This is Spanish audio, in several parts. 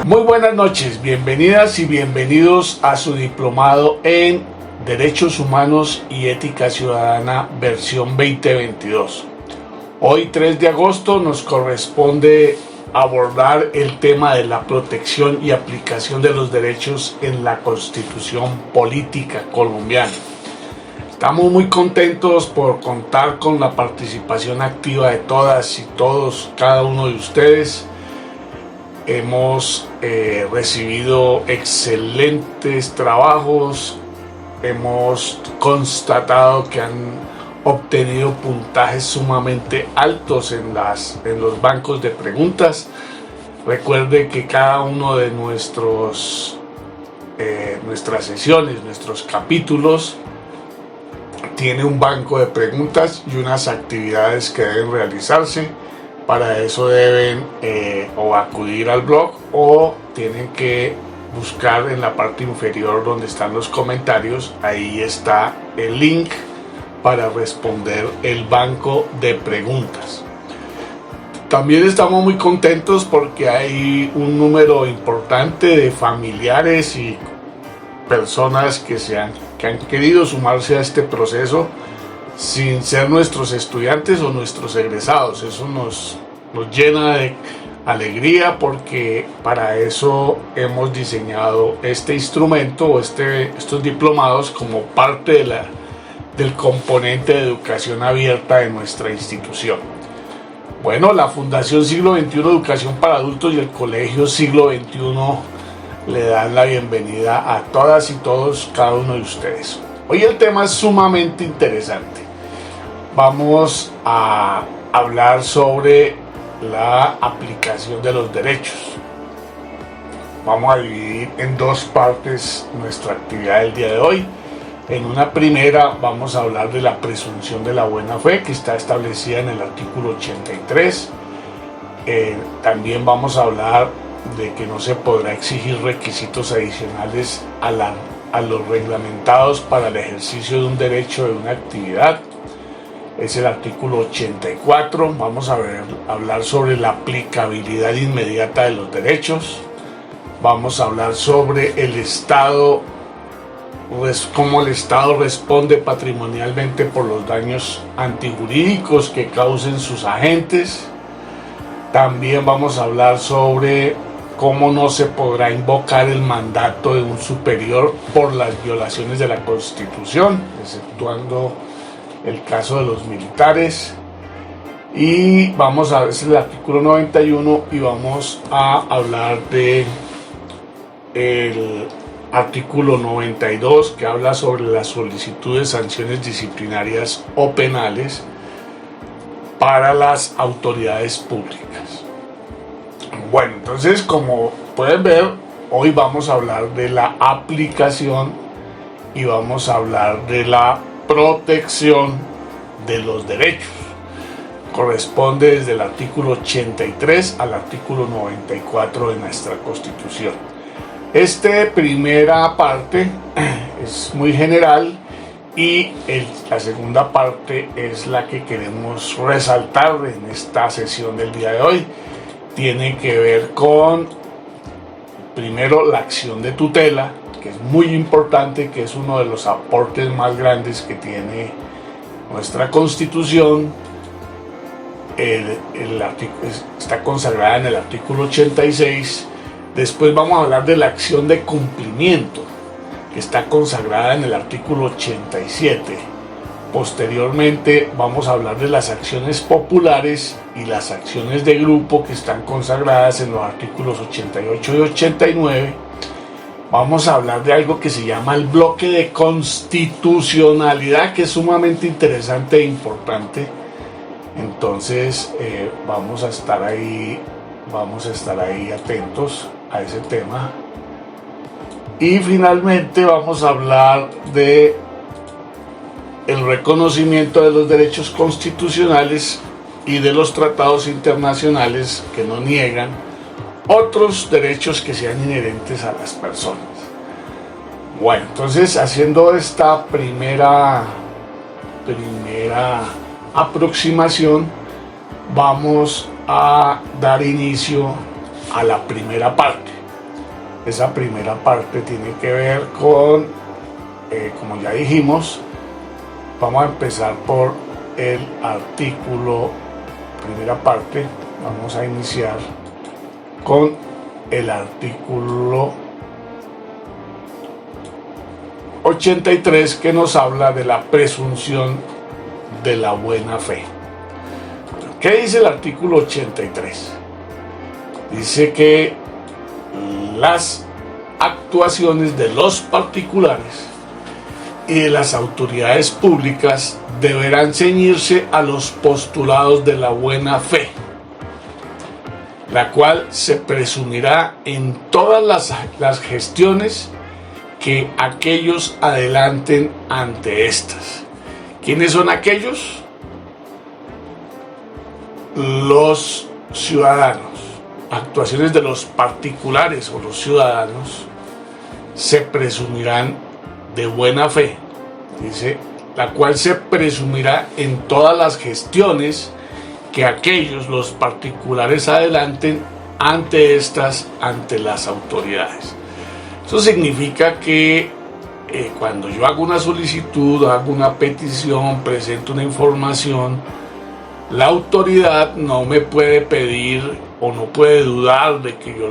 Muy buenas noches, bienvenidas y bienvenidos a su diplomado en Derechos Humanos y Ética Ciudadana versión 2022. Hoy 3 de agosto nos corresponde abordar el tema de la protección y aplicación de los derechos en la Constitución Política colombiana. Estamos muy contentos por contar con la participación activa de todas y todos, cada uno de ustedes. Hemos recibido excelentes trabajos, hemos constatado que han obtenido puntajes sumamente altos en los bancos de preguntas. Recuerde que cada uno de nuestras sesiones, nuestros capítulos, tiene un banco de preguntas y unas actividades que deben realizarse. Para eso deben o acudir al blog o tienen que buscar en la parte inferior donde están los comentarios. Ahí está el link para responder el banco de preguntas. También estamos muy contentos porque hay un número importante de familiares y personas que han querido sumarse a este proceso sin ser nuestros estudiantes o nuestros egresados. Eso nos llena de alegría porque para eso hemos diseñado este instrumento o estos diplomados como parte del componente de educación abierta de nuestra institución. Bueno, la Fundación Siglo XXI Educación para Adultos y el Colegio Siglo XXI le dan la bienvenida a todas y todos, cada uno de ustedes. Hoy el tema es sumamente interesante. Vamos a hablar sobre la aplicación de los derechos. Vamos a dividir en dos partes nuestra actividad del día de hoy. En una primera vamos a hablar de la presunción de la buena fe, que está establecida en el artículo 83. También vamos a hablar de que no se podrá exigir requisitos adicionales a los reglamentados para el ejercicio de un derecho de una actividad. Es el artículo 84. Vamos a hablar sobre la aplicabilidad inmediata de los derechos. Vamos a hablar sobre el Estado, cómo el Estado responde patrimonialmente por los daños antijurídicos que causen sus agentes. También vamos a hablar sobre cómo no se podrá invocar el mandato de un superior por las violaciones de la Constitución, exceptuando el caso de los militares. Y vamos a ver el artículo 91 y vamos a hablar de el artículo 92, que habla sobre la solicitud de sanciones disciplinarias o penales para las autoridades públicas. Bueno, entonces, como pueden ver, hoy vamos a hablar de la aplicación y vamos a hablar de la protección de los derechos. Corresponde desde el artículo 83 al artículo 94 de nuestra Constitución. Esta primera parte es muy general y la segunda parte es la que queremos resaltar en esta sesión del día de hoy. Tiene que ver con, primero, la acción de tutela, que es muy importante, que es uno de los aportes más grandes que tiene nuestra Constitución. Está consagrada en el artículo 86. Después vamos a hablar de la acción de cumplimiento, que está consagrada en el artículo 87. Posteriormente vamos a hablar de las acciones populares y las acciones de grupo, que están consagradas en los artículos 88 y 89. Vamos a hablar de algo que se llama el bloque de constitucionalidad, que es sumamente interesante e importante. Entonces vamos a estar ahí atentos a ese tema. Y finalmente vamos a hablar de el reconocimiento de los derechos constitucionales y de los tratados internacionales que no niegan otros derechos que sean inherentes a las personas. Bueno, entonces, haciendo esta primera aproximación, vamos a dar inicio a la primera parte. Esa primera parte tiene que ver con, como ya dijimos, vamos a empezar por el artículo, primera parte, vamos a iniciar con el artículo 83, que nos habla de la presunción de la buena fe. ¿Qué dice el artículo 83? Dice que las actuaciones de los particulares y de las autoridades públicas deberán ceñirse a los postulados de la buena fe, la cual se presumirá en todas las gestiones que aquellos adelanten ante estas. ¿Quiénes son aquellos? Los ciudadanos. Actuaciones de los particulares o los ciudadanos se presumirán de buena fe, dice, la cual se presumirá en todas las gestiones que aquellos, los particulares, adelanten ante las autoridades. Eso significa que cuando yo hago una solicitud, hago una petición, presento una información, la autoridad no me puede pedir o no puede dudar de que yo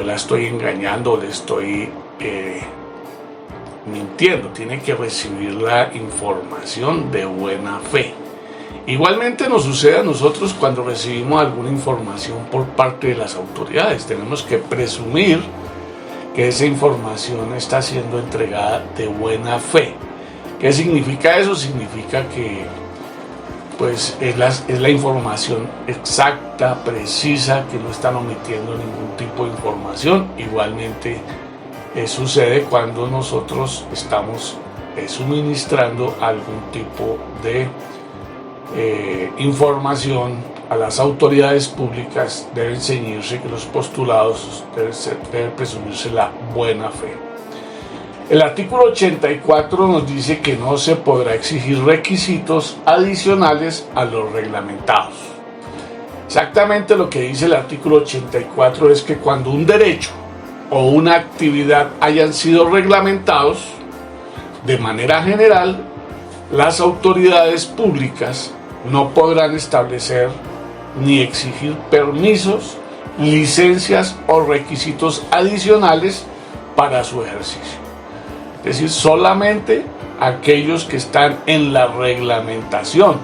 la estoy engañando o le estoy mintiendo. Tiene que recibir la información de buena fe. Igualmente nos sucede a nosotros cuando recibimos alguna información por parte de las autoridades. Tenemos que presumir que esa información está siendo entregada de buena fe. ¿Qué significa eso? Significa que pues es la información exacta, precisa, que no están omitiendo ningún tipo de información. Igualmente sucede cuando nosotros estamos suministrando algún tipo de información a las autoridades públicas. Deben ceñirse que los postulados debe presumirse la buena fe. El artículo 84 nos dice que no se podrá exigir requisitos adicionales a los reglamentados. Exactamente lo que dice el artículo 84 es que cuando un derecho o una actividad hayan sido reglamentados de manera general, las autoridades públicas no podrán establecer ni exigir permisos, licencias o requisitos adicionales para su ejercicio. Es decir, solamente aquellos que están en la reglamentación.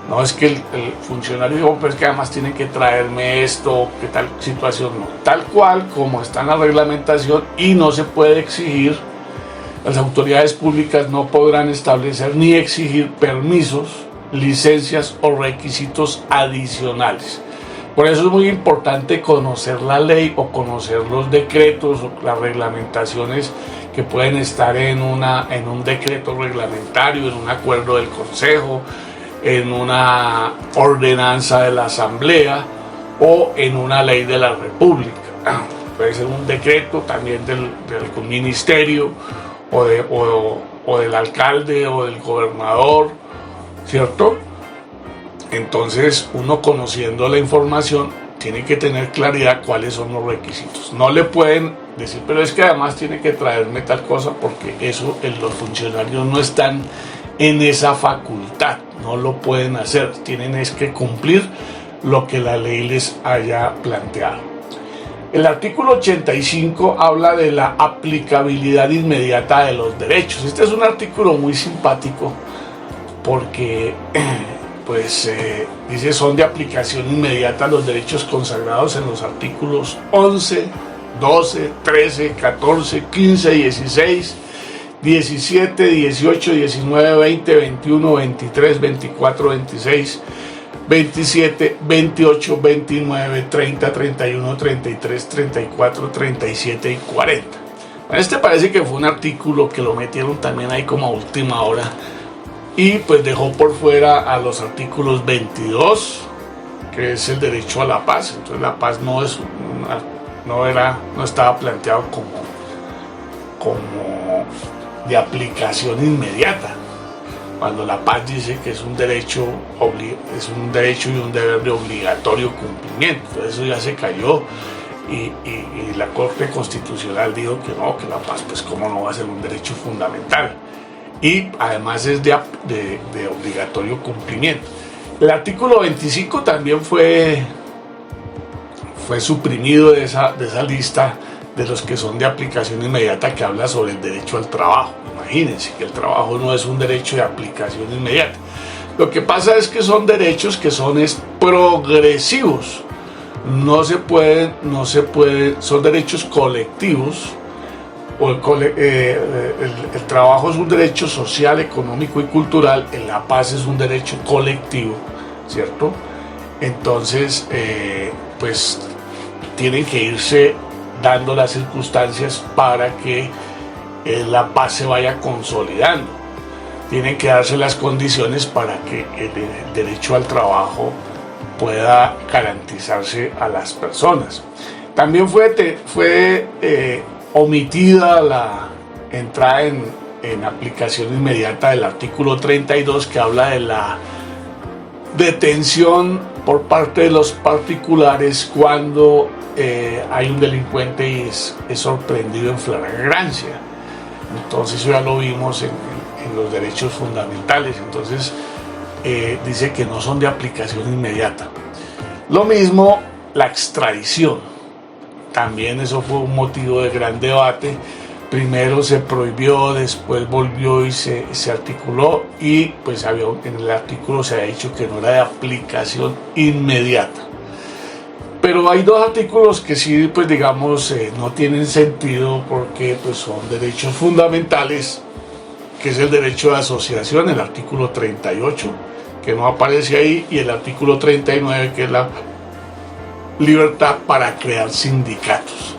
No es que el funcionario diga, pues que además tiene que traerme esto, que tal situación, no. Tal cual como está en la reglamentación, y no se puede exigir, las autoridades públicas no podrán establecer ni exigir permisos, licencias o requisitos adicionales. Por eso es muy importante conocer la ley o conocer los decretos o las reglamentaciones que pueden estar en un decreto reglamentario, en un acuerdo del Consejo, en una ordenanza de la Asamblea o en una ley de la República. Puede ser un decreto también del ministerio o del alcalde o del gobernador, ¿cierto? Entonces, uno, conociendo la información, tiene que tener claridad cuáles son los requisitos. No le pueden decir, pero es que además tiene que traerme tal cosa, porque eso los funcionarios no están en esa facultad, no lo pueden hacer. Tienen es que cumplir lo que la ley les haya planteado. El artículo 85 habla de la aplicabilidad inmediata de los derechos. Este es un artículo muy simpático porque dice, son de aplicación inmediata los derechos consagrados en los artículos 11, 12, 13, 14, 15, 16, 17, 18, 19, 20, 21, 23, 24, 26, 27, 28, 29, 30, 31, 33, 34, 37 y 40. Este parece que fue un artículo que lo metieron también ahí como a última hora y pues dejó por fuera a los artículos 22, que es el derecho a la paz. Entonces la paz no estaba planteado como de aplicación inmediata, cuando la paz dice que es un derecho y un deber de obligatorio cumplimiento. Entonces eso ya se cayó. y la Corte Constitucional dijo que no, que la paz, pues cómo no va a ser un derecho fundamental, y además es de obligatorio cumplimiento. El artículo 25 también fue suprimido de esa lista de los que son de aplicación inmediata, que habla sobre el derecho al trabajo. Imagínense que el trabajo no es un derecho de aplicación inmediata. Lo que pasa es que son derechos que son progresivos. No se pueden, son derechos colectivos. El trabajo es un derecho social, económico y cultural. La paz es un derecho colectivo, ¿cierto? Entonces, pues tienen que irse dando las circunstancias para que la paz se vaya consolidando. Tienen que darse las condiciones para que el derecho al trabajo pueda garantizarse a las personas. También fue omitida la entrada en aplicación inmediata del artículo 32, que habla de la detención por parte de los particulares cuando hay un delincuente y es sorprendido en flagrancia. Entonces eso ya lo vimos en los derechos fundamentales. Entonces dice que no son de aplicación inmediata. Lo mismo la extradición. También eso fue un motivo de gran debate. Primero se prohibió, después volvió y se articuló, y pues en el artículo se ha dicho que no era de aplicación inmediata. Pero hay dos artículos que sí, pues digamos, no tienen sentido, porque pues son derechos fundamentales, que es el derecho de asociación, el artículo 38, que no aparece ahí, y el artículo 39, que es la libertad para crear sindicatos.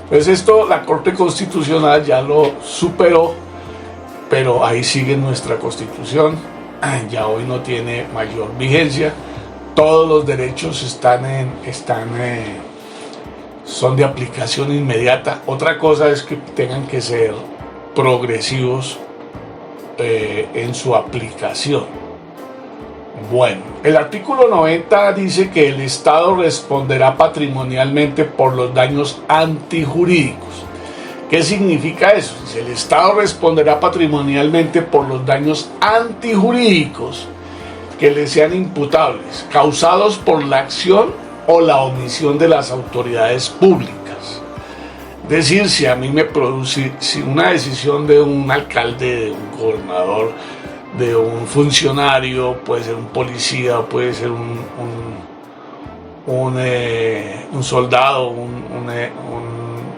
Pues esto la Corte Constitucional ya lo superó, pero ahí sigue nuestra Constitución, ya hoy no tiene mayor vigencia. Todos los derechos son de aplicación inmediata. Otra cosa es que tengan que ser progresivos en su aplicación. Bueno, el artículo 90 dice que el Estado responderá patrimonialmente por los daños antijurídicos. ¿Qué significa eso? El Estado responderá patrimonialmente por los daños antijurídicos que le sean imputables, causados por la acción o la omisión de las autoridades públicas. Es decir, si a mí me produce, si una decisión de un alcalde, de un gobernador, de un funcionario, puede ser un policía, puede ser un soldado, un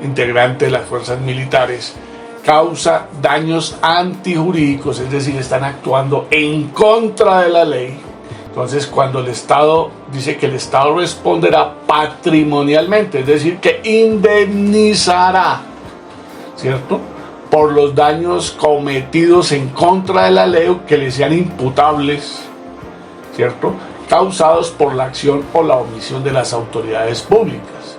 integrante de las fuerzas militares, causa daños antijurídicos, es decir, están actuando en contra de la ley. Entonces, cuando el Estado dice que el Estado responderá patrimonialmente, es decir, que indemnizará, ¿cierto?, por los daños cometidos en contra de la ley que le sean imputables, ¿cierto?, causados por la acción o la omisión de las autoridades públicas.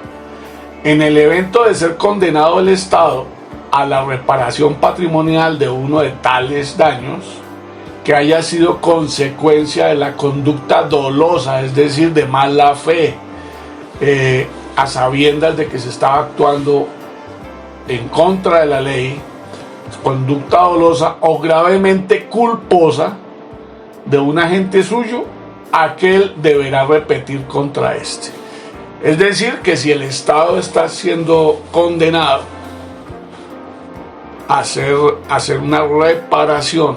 En el evento de ser condenado el Estado a la reparación patrimonial de uno de tales daños que haya sido consecuencia de la conducta dolosa, es decir, de mala fe, a sabiendas de que se estaba actuando en contra de la ley, conducta dolosa o gravemente culposa de un agente suyo, aquel deberá repetir contra este. Es decir, que si el Estado está siendo condenado a hacer una reparación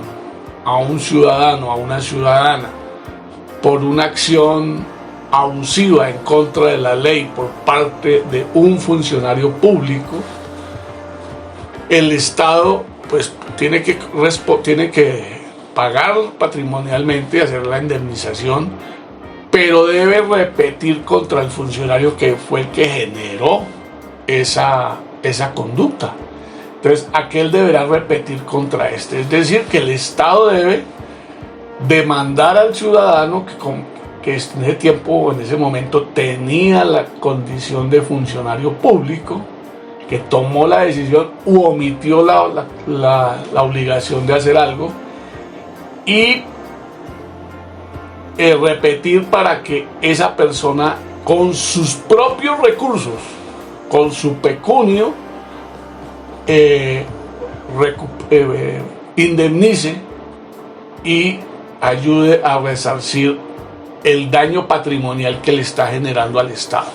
a un ciudadano, a una ciudadana, por una acción abusiva en contra de la ley por parte de un funcionario público, el Estado pues tiene que pagar patrimonialmente, hacer la indemnización, pero debe repetir contra el funcionario que fue el que generó esa conducta. Entonces, aquel deberá repetir contra este. Es decir, que el Estado debe demandar al ciudadano que en ese tiempo, en ese momento, tenía la condición de funcionario público, que tomó la decisión u omitió la obligación de hacer algo, y repetir para que esa persona, con sus propios recursos, con su pecunio indemnice y ayude a resarcir el daño patrimonial que le está generando al Estado.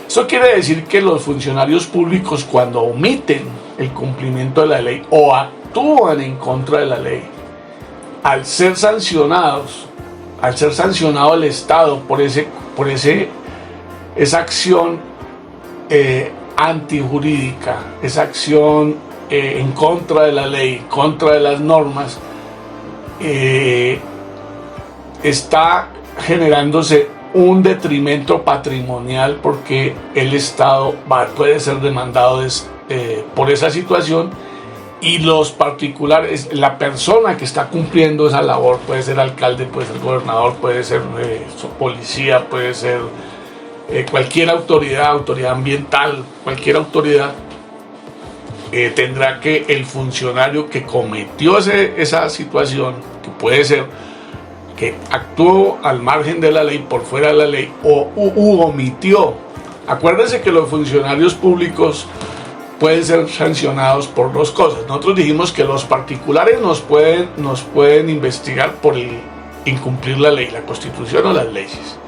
Eso quiere decir que los funcionarios públicos, cuando omiten el cumplimiento de la ley o actúan en contra de la ley, al ser sancionado el Estado por esa acción antijurídica, esa acción en contra de la ley, contra de las normas, está generándose un detrimento patrimonial, porque el Estado puede ser demandado por esa situación, y los particulares, la persona que está cumpliendo esa labor, puede ser alcalde, puede ser gobernador, puede ser policía, puede ser cualquier autoridad ambiental, cualquier autoridad, tendrá que el funcionario que cometió esa situación, que puede ser que actuó al margen de la ley, por fuera de la ley, o omitió. Acuérdense que los funcionarios públicos pueden ser sancionados por dos cosas. Nosotros dijimos que los particulares nos pueden investigar por incumplir la ley, la Constitución o las leyes.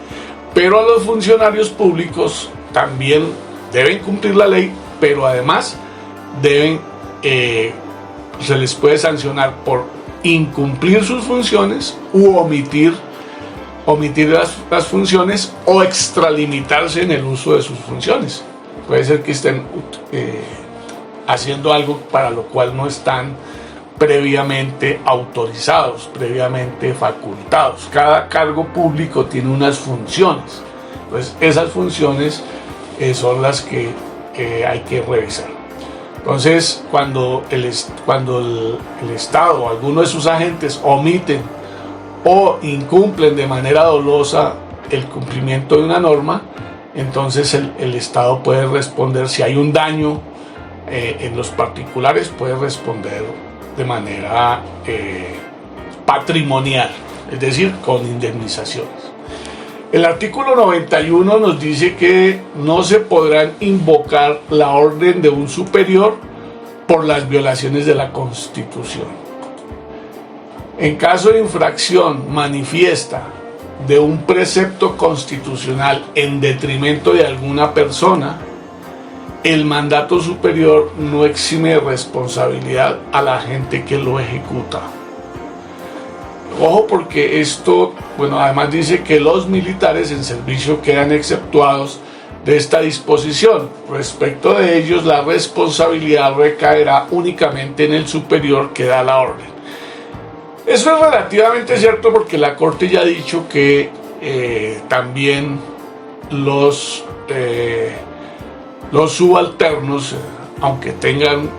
Pero a los funcionarios públicos también deben cumplir la ley, pero además se les puede sancionar por incumplir sus funciones u omitir las funciones, o extralimitarse en el uso de sus funciones. Puede ser que estén haciendo algo para lo cual no están previamente autorizados, previamente facultados. Cada cargo público tiene unas funciones. Entonces, esas funciones son las que hay que revisar. Entonces, cuando el Estado o alguno de sus agentes omiten o incumplen de manera dolosa el cumplimiento de una norma, entonces el Estado puede responder. Si hay un daño en los particulares, puede responder de manera patrimonial, es decir, con indemnizaciones. El artículo 91 nos dice que no se podrán invocar la orden de un superior por las violaciones de la Constitución. En caso de infracción manifiesta de un precepto constitucional en detrimento de alguna persona, el mandato superior no exime de responsabilidad a la gente que lo ejecuta. Ojo, porque esto, además dice que los militares en servicio quedan exceptuados de esta disposición. Respecto de ellos, la responsabilidad recaerá únicamente en el superior que da la orden. Eso es relativamente cierto, porque la Corte ya ha dicho que también los subalternos, aunque tengan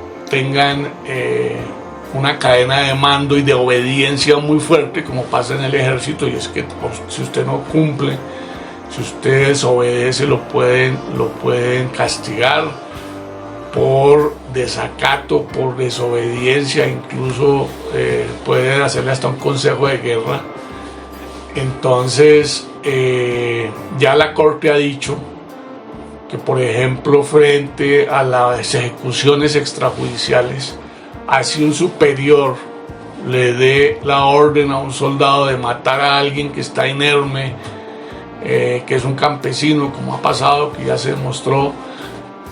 una cadena de mando y de obediencia muy fuerte, como pasa en el ejército, y es que si usted no cumple, si usted desobedece, lo pueden castigar por desacato, por desobediencia, incluso pueden hacerle hasta un consejo de guerra. Entonces, ya la Corte ha dicho que, por ejemplo, frente a las ejecuciones extrajudiciales, así un superior le dé la orden a un soldado de matar a alguien que está inerme, que es un campesino, como ha pasado, que ya se demostró,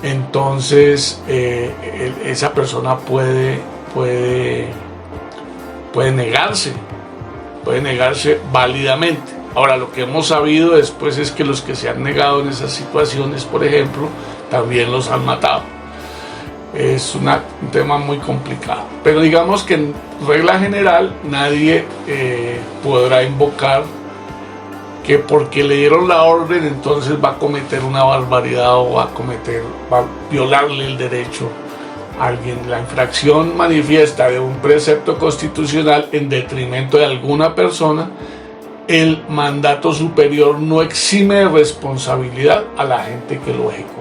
entonces esa persona puede negarse válidamente. Ahora, lo que hemos sabido después es que los que se han negado en esas situaciones, por ejemplo, también los han matado. Es un tema muy complicado, pero digamos que en regla general nadie podrá invocar que porque le dieron la orden entonces va a cometer una barbaridad o va a violarle el derecho a alguien. La infracción manifiesta de un precepto constitucional en detrimento de alguna persona, el mandato superior no exime de responsabilidad a la gente que lo ejecuta.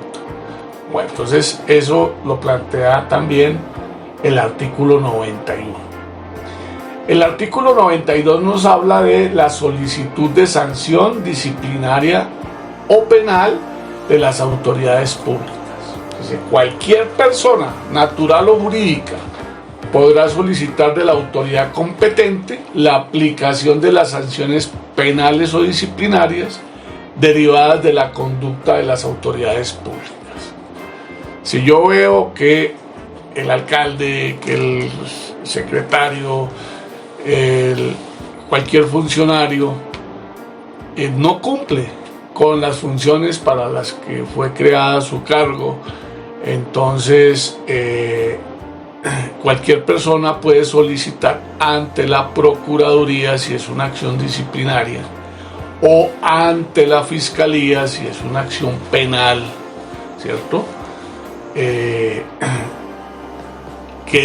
Bueno, entonces eso lo plantea también el artículo 91. El artículo 92 nos habla de la solicitud de sanción disciplinaria o penal de las autoridades públicas. Dice, cualquier persona, natural o jurídica, podrá solicitar de la autoridad competente la aplicación de las sanciones penales o disciplinarias derivadas de la conducta de las autoridades públicas. Si yo veo que el alcalde, que el secretario, cualquier funcionario no cumple con las funciones para las que fue creada su cargo, entonces cualquier persona puede solicitar ante la Procuraduría si es una acción disciplinaria o ante la Fiscalía si es una acción penal, ¿cierto? Que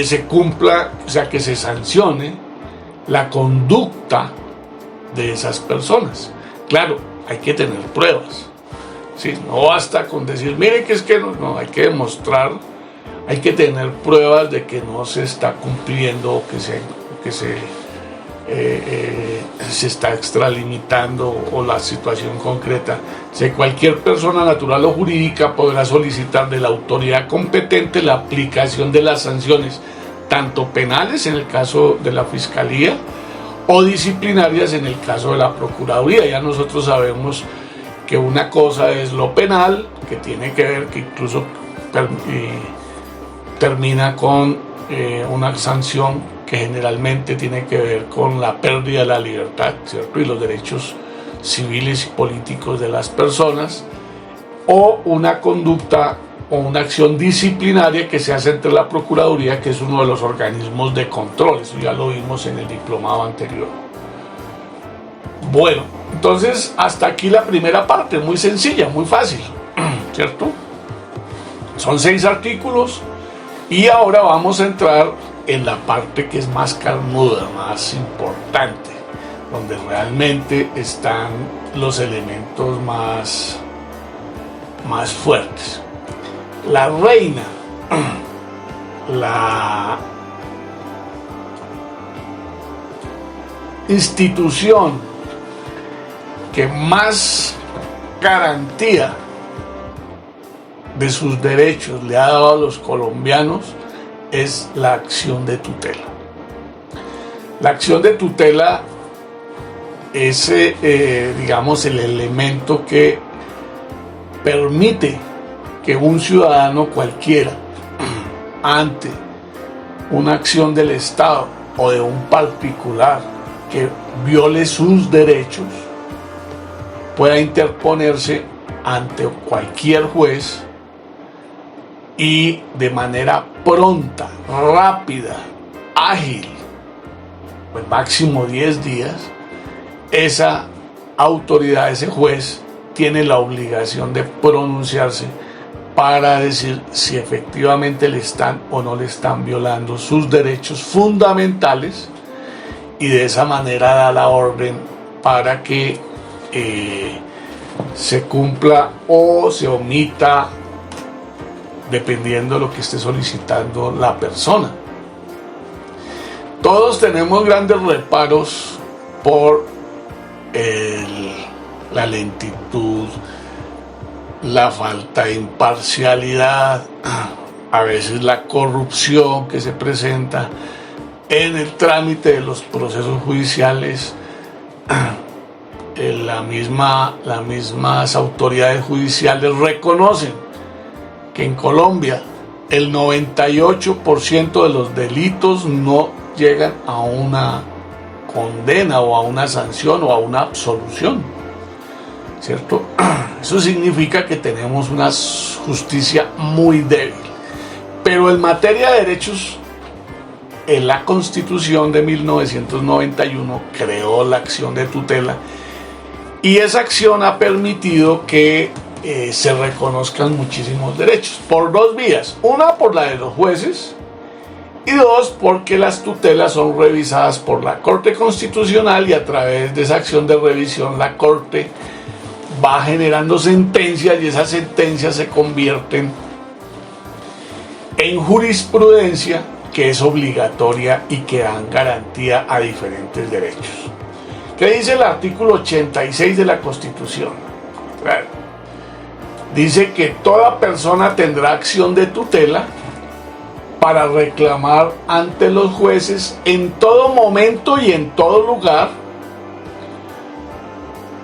se cumpla, o sea, que se sancione la conducta de esas personas. Claro, hay que tener pruebas. ¿Sí? No basta con decir, mire que es que no, hay que demostrar, hay que tener pruebas de que no se está cumpliendo, que se está extralimitando o la situación concreta. Si cualquier persona natural o jurídica podrá solicitar de la autoridad competente la aplicación de las sanciones, tanto penales en el caso de la Fiscalía o disciplinarias en el caso de la Procuraduría. Ya nosotros sabemos que una cosa es lo penal, que tiene que ver, que incluso termina con una sanción que generalmente tiene que ver con la pérdida de la libertad, ¿cierto? Y los derechos civiles y políticos de las personas, o una conducta o una acción disciplinaria que se hace entre la Procuraduría, que es uno de los organismos de control. Eso ya lo vimos en el diplomado anterior. Bueno, entonces hasta aquí la primera parte, muy sencilla, muy fácil, ¿cierto? Son 6 artículos y ahora vamos a entrar en la parte que es más carnuda, más importante, donde realmente están los elementos más fuertes. La reina, la institución que más garantía de sus derechos le ha dado a los colombianos es la acción de tutela. La acción de tutela es, digamos, el elemento que permite que un ciudadano cualquiera, ante una acción del Estado o de un particular que viole sus derechos, pueda interponerse ante cualquier juez y de manera pronta, rápida, ágil, pues máximo 10 días, esa autoridad, ese juez, tiene la obligación de pronunciarse para decir si efectivamente le están o no le están violando sus derechos fundamentales, y de esa manera da la orden para que se cumpla o se omita, dependiendo de lo que esté solicitando la persona. Todos tenemos grandes reparos por la lentitud, la falta de imparcialidad, a veces la corrupción que se presenta en el trámite de los procesos judiciales. Las mismas autoridades judiciales reconocen que en Colombia el 98% de los delitos no llegan a una condena o a una sanción o a una absolución, ¿cierto? Eso significa que tenemos una justicia muy débil. Pero en materia de derechos, en la Constitución de 1991 creó la acción de tutela, y esa acción ha permitido que se reconozcan muchísimos derechos por 2 vías. Una, por la de los jueces, y 2, porque las tutelas son revisadas por la Corte Constitucional, y a través de esa acción de revisión la Corte va generando sentencias, y esas sentencias se convierten en jurisprudencia que es obligatoria y que dan garantía a diferentes derechos. ¿Qué dice el artículo 86 de la Constitución? dice que toda persona tendrá acción de tutela para reclamar ante los jueces en todo momento y en todo lugar,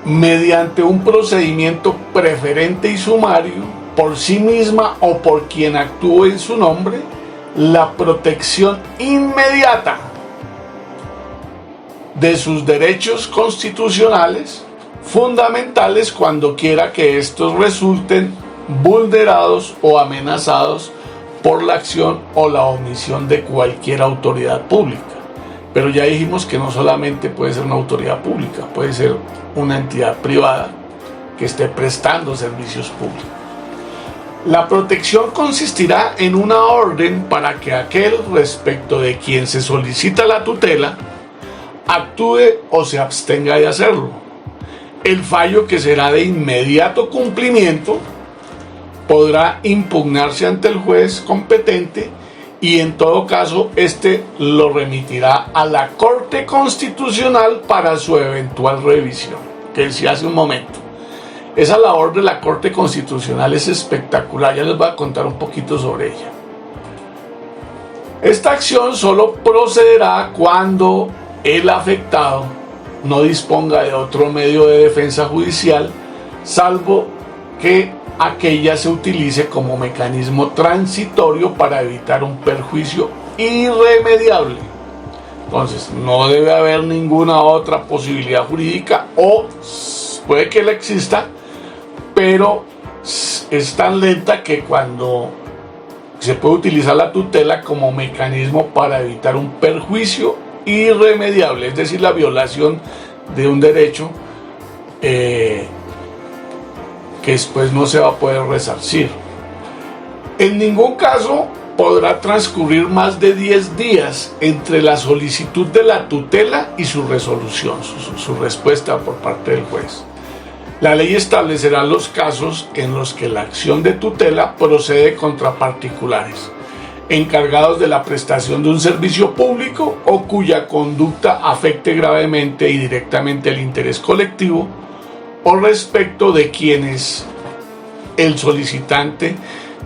mediante un procedimiento preferente y sumario, por sí misma o por quien actúe en su nombre, la protección inmediata de sus derechos constitucionales fundamentales cuando quiera que estos resulten vulnerados o amenazados por la acción o la omisión de cualquier autoridad pública. Pero ya dijimos que no solamente puede ser una autoridad pública, puede ser una entidad privada que esté prestando servicios públicos. La protección consistirá en una orden para que aquel respecto de quien se solicita la tutela actúe o se abstenga de hacerlo. El fallo, que será de inmediato cumplimiento, podrá impugnarse ante el juez competente y en todo caso éste lo remitirá a la Corte Constitucional para su eventual revisión, que decía hace un momento. Esa labor de la Corte Constitucional es espectacular, ya les voy a contar un poquito sobre ella. Esta acción solo procederá cuando el afectado no disponga de otro medio de defensa judicial, salvo que aquella se utilice como mecanismo transitorio para evitar un perjuicio irremediable. Entonces, no debe haber ninguna otra posibilidad jurídica, o puede que la exista, pero es tan lenta que cuando se puede utilizar la tutela como mecanismo para evitar un perjuicio irremediable, es decir, la violación de un derecho que después no se va a poder resarcir. En ningún caso podrá transcurrir más de 10 días entre la solicitud de la tutela y su resolución, su respuesta por parte del juez. La ley establecerá los casos en los que la acción de tutela procede contra particulares, encargados de la prestación de un servicio público o cuya conducta afecte gravemente y directamente el interés colectivo, o respecto de quienes el solicitante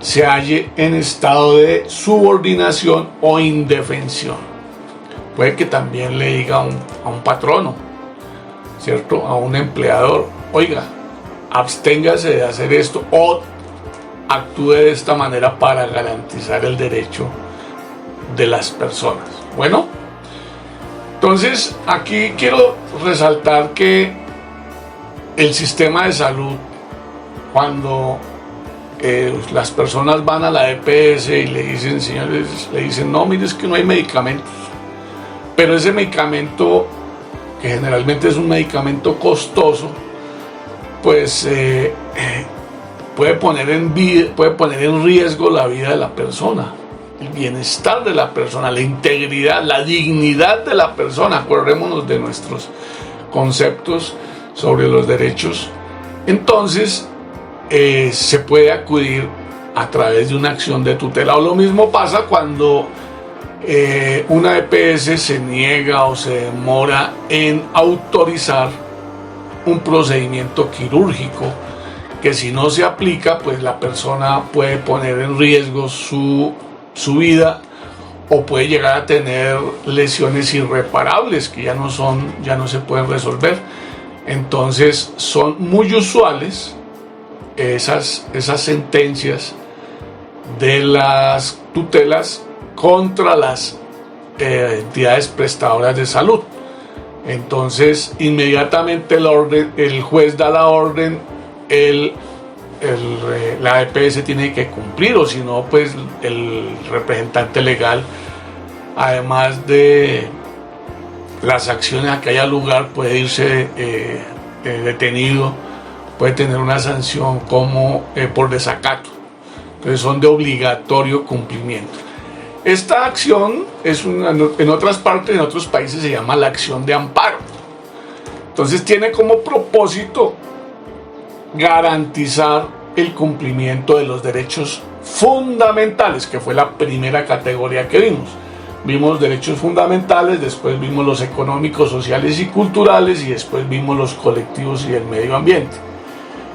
se halle en estado de subordinación o indefensión. Puede que también le diga a un patrono, ¿cierto?, a un empleador: oiga, absténgase de hacer esto o actúe de esta manera para garantizar el derecho de las personas. Bueno, entonces aquí quiero resaltar que el sistema de salud, cuando las personas van a la EPS y le dicen, señores, le dicen, no, mire, es que no hay medicamentos, pero ese medicamento, que generalmente es un medicamento costoso, pues puede poner en riesgo la vida de la persona, el bienestar de la persona, la integridad, la dignidad de la persona. Acordémonos de nuestros conceptos sobre los derechos. Entonces se puede acudir a través de una acción de tutela, o lo mismo pasa cuando una EPS se niega o se demora en autorizar un procedimiento quirúrgico, que si no se aplica, pues la persona puede poner en riesgo su vida, o puede llegar a tener lesiones irreparables que ya no se pueden resolver. Entonces son muy usuales esas sentencias de las tutelas contra las entidades prestadoras de salud. Entonces inmediatamente el juez da la orden, la EPS tiene que cumplir, o si no, pues el representante legal, además de las acciones a que haya lugar, puede irse detenido, puede tener una sanción como por desacato. Entonces son de obligatorio cumplimiento. Esta acción en otras partes, en otros países, se llama la acción de amparo. Entonces tiene como propósito garantizar el cumplimiento de los derechos fundamentales, que fue la primera categoría que vimos. Vimos derechos fundamentales, después vimos los económicos, sociales y culturales, y después vimos los colectivos y el medio ambiente.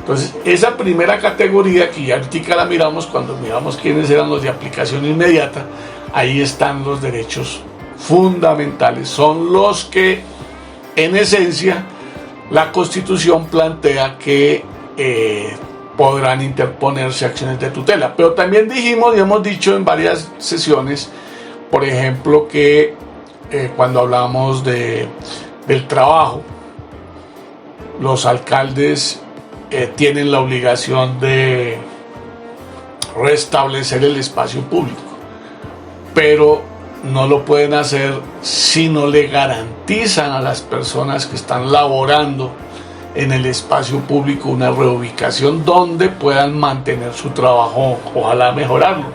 Entonces, esa primera categoría que ya ahorita la miramos, cuando miramos quiénes eran los de aplicación inmediata, ahí están los derechos fundamentales. Son los que, en esencia, la Constitución plantea que podrán interponerse acciones de tutela. Pero también dijimos y hemos dicho en varias sesiones, por ejemplo, que cuando hablamos del trabajo, los alcaldes tienen la obligación de restablecer el espacio público, pero no lo pueden hacer si no le garantizan a las personas que están laborando en el espacio público una reubicación donde puedan mantener su trabajo, ojalá mejorarlo.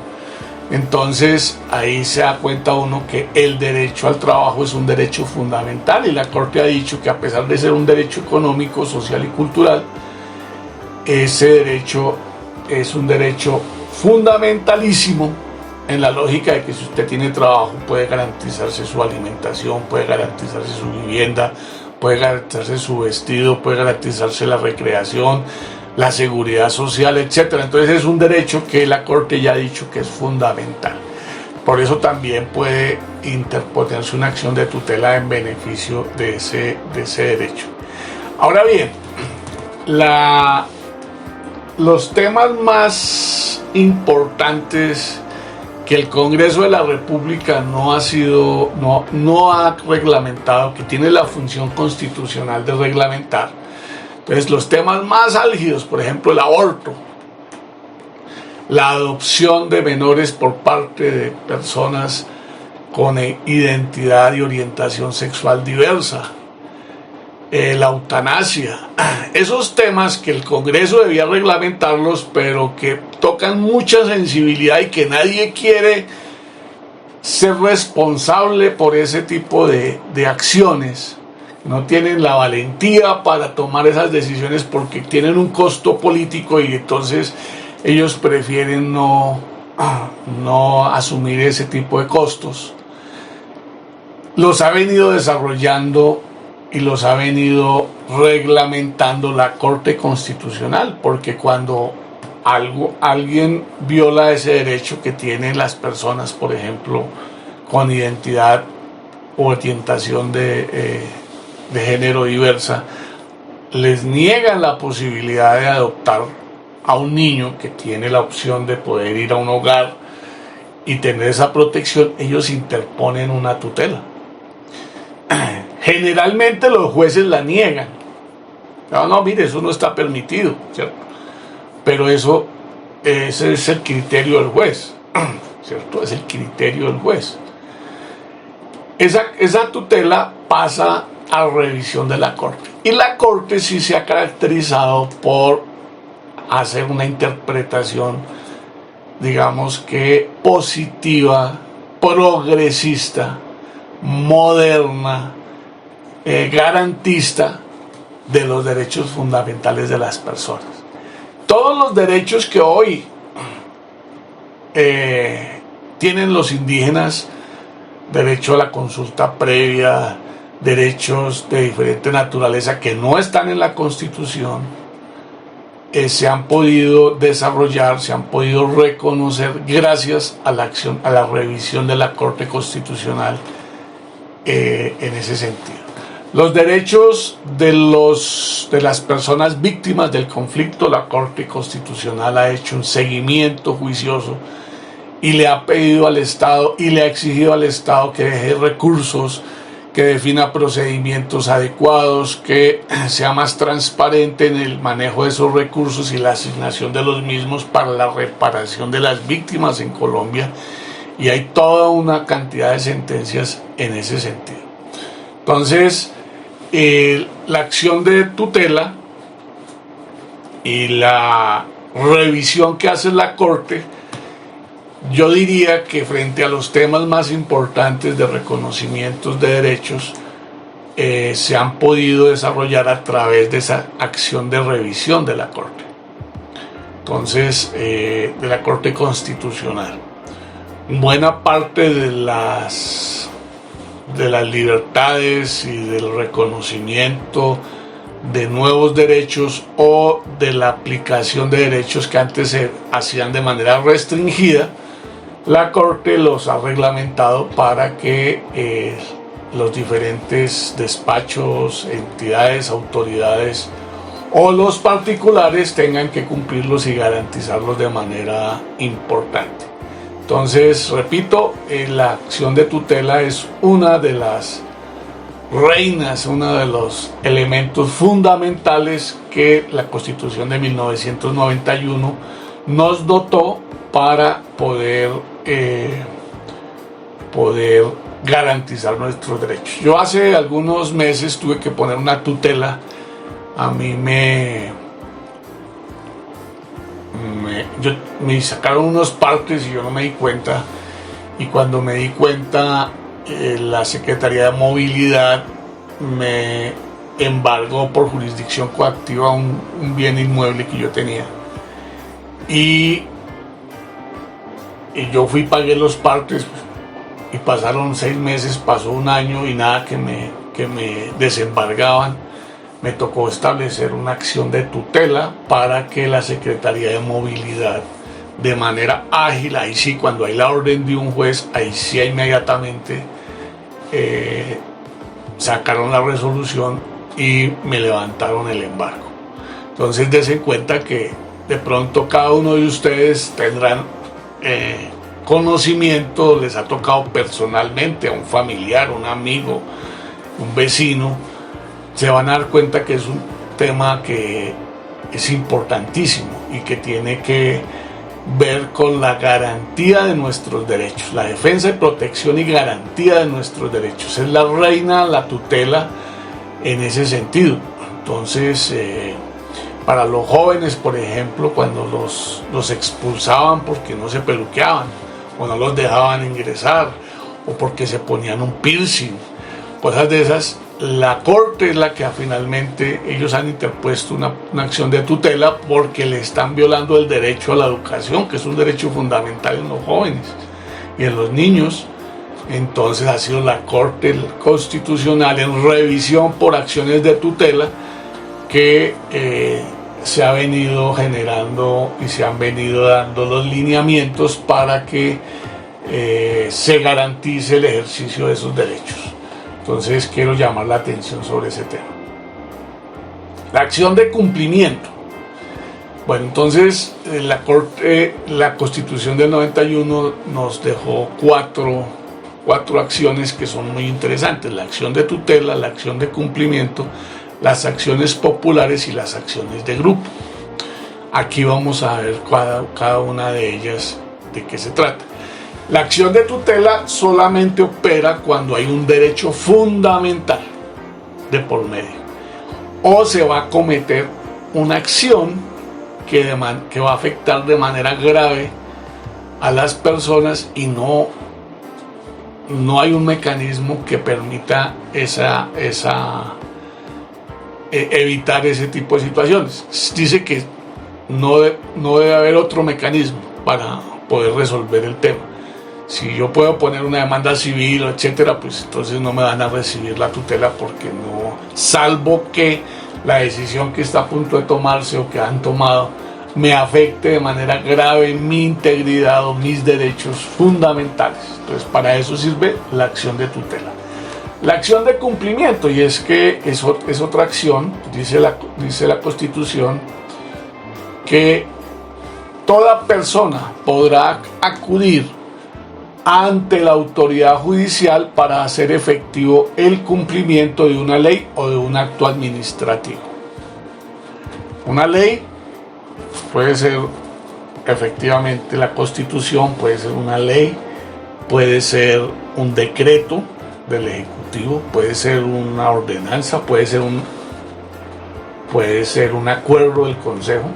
Entonces ahí se da cuenta uno que el derecho al trabajo es un derecho fundamental, y la Corte ha dicho que a pesar de ser un derecho económico, social y cultural, ese derecho es un derecho fundamentalísimo, en la lógica de que si usted tiene trabajo puede garantizarse su alimentación, puede garantizarse su vivienda, puede garantizarse su vestido, puede garantizarse la recreación, la seguridad social, etc. Entonces es un derecho que la Corte ya ha dicho que es fundamental. Por eso también puede interponerse una acción de tutela en beneficio de ese derecho. Ahora bien, los temas más importantes que el Congreso de la República no ha reglamentado, que tiene la función constitucional de reglamentar. Entonces, los temas más álgidos, por ejemplo, el aborto, la adopción de menores por parte de personas con identidad y orientación sexual diversa, la eutanasia, esos temas que el Congreso debía reglamentarlos, pero que tocan mucha sensibilidad y que nadie quiere ser responsable por ese tipo de acciones. No tienen la valentía para tomar esas decisiones porque tienen un costo político, y entonces ellos prefieren no asumir ese tipo de costos. Los ha venido desarrollando y los ha venido reglamentando la Corte Constitucional, porque cuando alguien viola ese derecho que tienen las personas, por ejemplo, con identidad o orientación de género diversa, les niegan la posibilidad de adoptar a un niño que tiene la opción de poder ir a un hogar y tener esa protección, ellos interponen una tutela. Generalmente los jueces la niegan. No, mire, eso no está permitido, ¿cierto? Pero ese es el criterio del juez, ¿cierto? Es el criterio del juez. Esa tutela pasa a revisión de la Corte. Y la Corte sí se ha caracterizado por hacer una interpretación, digamos que positiva, progresista, moderna, garantista de los derechos fundamentales de las personas. Todos los derechos que hoy tienen los indígenas, derecho a la consulta previa, derechos de diferente naturaleza que no están en la Constitución, se han podido desarrollar, se han podido reconocer gracias a la revisión de la Corte Constitucional en ese sentido. Los derechos de las personas víctimas del conflicto, la Corte Constitucional ha hecho un seguimiento juicioso y le ha pedido al Estado y le ha exigido al Estado que deje recursos, que defina procedimientos adecuados, que sea más transparente en el manejo de esos recursos y la asignación de los mismos para la reparación de las víctimas en Colombia. Y hay toda una cantidad de sentencias en ese sentido. Entonces, la acción de tutela y la revisión que hace la Corte, yo diría que frente a los temas más importantes de reconocimientos de derechos, se han podido desarrollar a través de esa acción de revisión de la Corte. Entonces, de la Corte Constitucional. Buena parte de las libertades y del reconocimiento de nuevos derechos o de la aplicación de derechos que antes se hacían de manera restringida, la Corte los ha reglamentado para que los diferentes despachos, entidades, autoridades o los particulares tengan que cumplirlos y garantizarlos de manera importante. Entonces, repito, la acción de tutela es una de las reinas, uno de los elementos fundamentales que la Constitución de 1991 nos dotó para poder garantizar nuestros derechos. Yo hace algunos meses tuve que poner una tutela. A mí me sacaron unos partes y yo no me di cuenta, y cuando me di cuenta la Secretaría de Movilidad me embargó por jurisdicción coactiva un bien inmueble que yo tenía, y yo fui y pagué los partes, y pasaron 6 meses, pasó un año y nada que me desembargaban. Me tocó establecer una acción de tutela para que la Secretaría de Movilidad, de manera ágil, ahí sí, cuando hay la orden de un juez, ahí sí inmediatamente sacaron la resolución y me levantaron el embargo. Entonces, dense cuenta que de pronto cada uno de ustedes tendrán conocimiento, les ha tocado personalmente a un familiar, un amigo, un vecino. Se van a dar cuenta que es un tema que es importantísimo y que tiene que ver con la garantía de nuestros derechos, la defensa y protección y garantía de nuestros derechos. Es la reina, la tutela en ese sentido. Entonces, para los jóvenes, por ejemplo, cuando los expulsaban porque no se peluqueaban, o no los dejaban ingresar, o porque se ponían un piercing, cosas de esas, la Corte es la que finalmente ellos han interpuesto una acción de tutela porque le están violando el derecho a la educación, que es un derecho fundamental en los jóvenes y en los niños. Entonces ha sido la Corte Constitucional, en revisión por acciones de tutela, que se ha venido generando y se han venido dando los lineamientos para que se garantice el ejercicio de esos derechos. Entonces quiero llamar la atención sobre ese tema. La acción de cumplimiento. Bueno, entonces la Constitución del 91 nos dejó cuatro acciones que son muy interesantes: la acción de tutela, la acción de cumplimiento, las acciones populares y las acciones de grupo. Aquí vamos a ver cada una de ellas de qué se trata. La acción de tutela solamente opera cuando hay un derecho fundamental de por medio, o se va a cometer una acción que va a afectar de manera grave a las personas y no hay un mecanismo que permita evitar ese tipo de situaciones. Dice que no debe haber otro mecanismo para poder resolver el tema. Si yo puedo poner una demanda civil, etcétera, pues entonces no me van a recibir la tutela, porque no, salvo que la decisión que está a punto de tomarse o que han tomado me afecte de manera grave mi integridad o mis derechos fundamentales. Entonces, para eso sirve la acción de tutela. La acción de cumplimiento, y es que es otra acción, dice la Constitución, que toda persona podrá acudir ante la autoridad judicial para hacer efectivo el cumplimiento de una ley o de un acto administrativo. Una ley puede ser efectivamente la Constitución, puede ser una ley, puede ser un decreto del Ejecutivo, puede ser una ordenanza, puede ser un acuerdo del Consejo.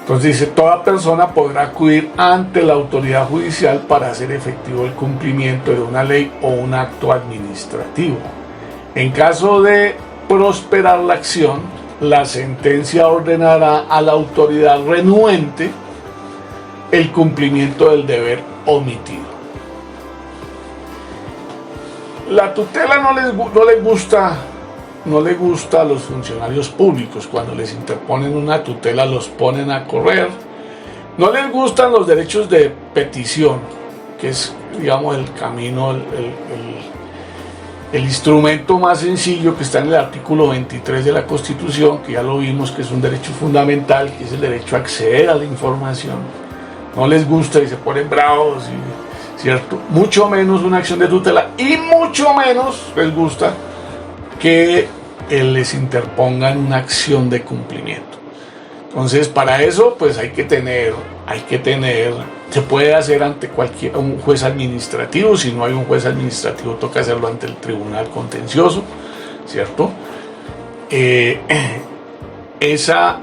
Entonces dice, toda persona podrá acudir ante la autoridad judicial para hacer efectivo el cumplimiento de una ley o un acto administrativo. En caso de prosperar la acción, la sentencia ordenará a la autoridad renuente el cumplimiento del deber omitido. La tutela no les gusta no le gusta a los funcionarios públicos. Cuando les interponen una tutela los ponen a correr. No les gustan los derechos de petición, que es, digamos, el camino, el instrumento más sencillo que está en el artículo 23 de la Constitución, que ya lo vimos que es un derecho fundamental, que es el derecho a acceder a la información. No les gusta y se ponen bravos, ¿cierto? Mucho menos una acción de tutela, y mucho menos les gusta que les interpongan una acción de cumplimiento. Entonces, para eso, pues hay que tener, se puede hacer ante un juez administrativo. Si no hay un juez administrativo, toca hacerlo ante el tribunal contencioso, ¿cierto? Esa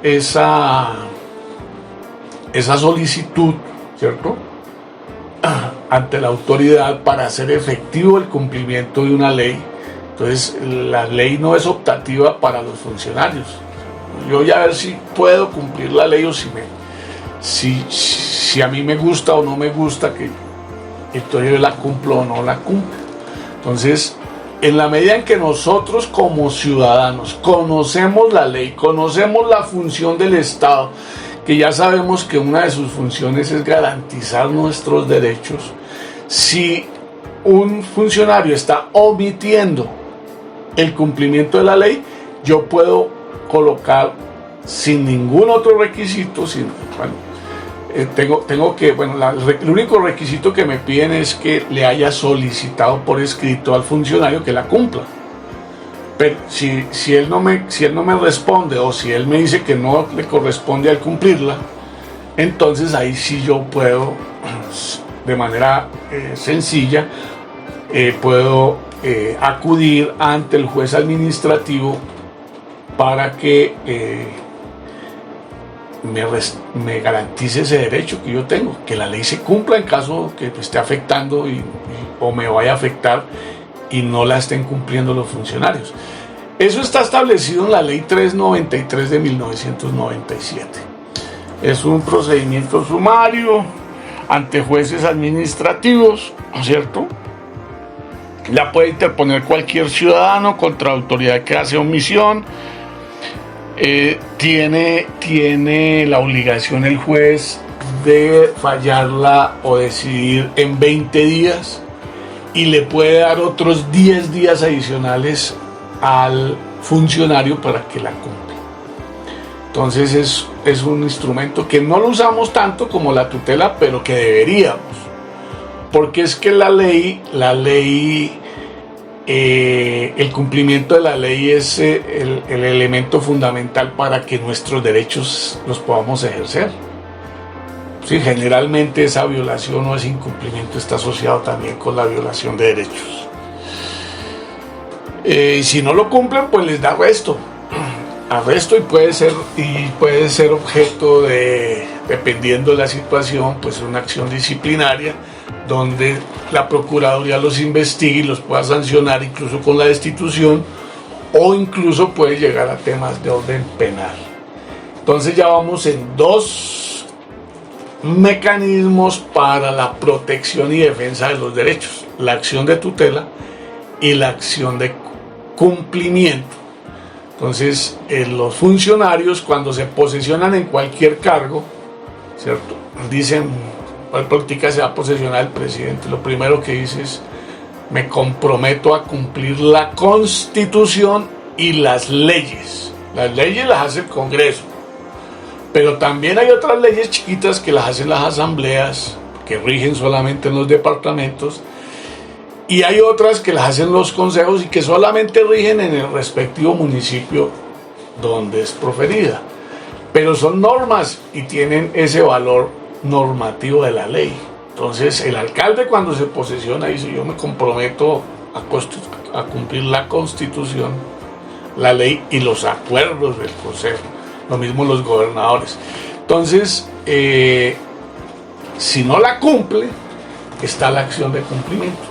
solicitud, ¿cierto?, ante la autoridad para hacer efectivo el cumplimiento de una ley. Entonces, la ley no es optativa para los funcionarios. Yo voy a ver si puedo cumplir la ley o si a mí me gusta o no me gusta, que entonces yo la cumplo o no la cumplo. Entonces, en la medida en que nosotros como ciudadanos conocemos la ley, conocemos la función del Estado, que ya sabemos que una de sus funciones es garantizar nuestros derechos, si un funcionario está omitiendo el cumplimiento de la ley, yo puedo colocar sin ningún otro requisito, el único requisito que me piden es que le haya solicitado por escrito al funcionario que la cumpla. Pero si él no me responde, o si él me dice que no le corresponde al cumplirla, entonces ahí sí yo puedo, de manera sencilla, puedo acudir ante el juez administrativo para que me garantice ese derecho que yo tengo, que la ley se cumpla en caso que esté afectando o me vaya a afectar y no la estén cumpliendo los funcionarios. Eso está establecido en la ley 393 de 1997. Es un procedimiento sumario ante jueces administrativos, ¿no es cierto? La puede interponer cualquier ciudadano contra autoridad que hace omisión. Tiene la obligación el juez de fallarla o decidir en 20 días y le puede dar otros 10 días adicionales al funcionario para que la cumpla. Entonces es un instrumento que no lo usamos tanto como la tutela, pero que deberíamos, porque es que el cumplimiento de la ley es el elemento fundamental para que nuestros derechos los podamos ejercer. Sí, generalmente esa violación o ese incumplimiento está asociado también con la violación de derechos. Si no lo cumplen, pues les da arresto y puede ser objeto de, dependiendo de la situación, pues una acción disciplinaria donde la Procuraduría los investigue y los pueda sancionar incluso con la destitución, o incluso puede llegar a temas de orden penal. Entonces ya vamos en dos mecanismos para la protección y defensa de los derechos: la acción de tutela y la acción de cumplimiento. Entonces, los funcionarios, cuando se posesionan en cualquier cargo, ¿cierto?, dicen, ¿cuál política se va a posesionar el presidente? Lo primero que dice es: me comprometo a cumplir la Constitución y las leyes. Las leyes las hace el Congreso, pero también hay otras leyes chiquitas que las hacen las asambleas, que rigen solamente en los departamentos, y hay otras que las hacen los consejos y que solamente rigen en el respectivo municipio donde es proferida. Pero son normas y tienen ese valor normativo de la ley. Entonces el alcalde, cuando se posesiona, dice: yo me comprometo a cumplir la Constitución, la ley y los acuerdos del consejo. Lo mismo los gobernadores. Entonces, si no la cumple, está la acción de cumplimiento.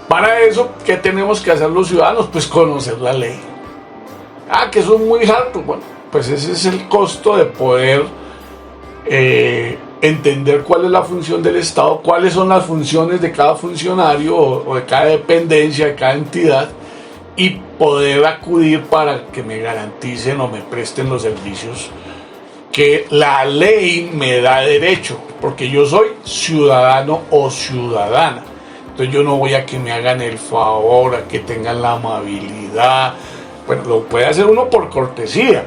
Para eso, ¿qué tenemos que hacer los ciudadanos? Pues conocer la ley. Que eso es muy alto. Bueno, pues ese es el costo de poder entender cuál es la función del Estado, cuáles son las funciones de cada funcionario o de cada dependencia, de cada entidad, y poder acudir para que me garanticen o me presten los servicios que la ley me da derecho, porque yo soy ciudadano o ciudadana. Entonces yo no voy a que me hagan el favor, a que tengan la amabilidad. Bueno, lo puede hacer uno por cortesía,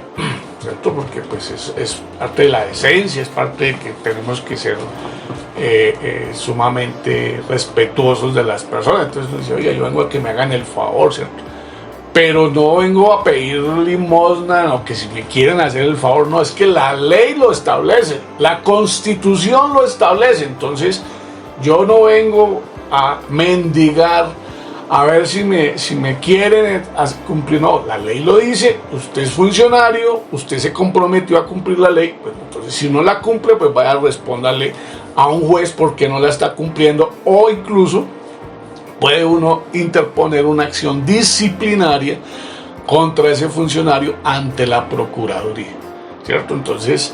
¿cierto? Porque pues es parte de la decencia, es parte de que tenemos que ser sumamente respetuosos de las personas. Entonces uno dice, oiga, yo vengo a que me hagan el favor, ¿cierto? Pero no vengo a pedir limosna, o que si me quieren hacer el favor, no, es que la ley lo establece, la Constitución lo establece. Entonces yo no vengo a mendigar a ver si me quieren cumplir. No, la ley lo dice, usted es funcionario, usted se comprometió a cumplir la ley, pues entonces si no la cumple, pues vaya a responderle a un juez porque no la está cumpliendo, o incluso puede uno interponer una acción disciplinaria contra ese funcionario ante la Procuraduría, ¿cierto? Entonces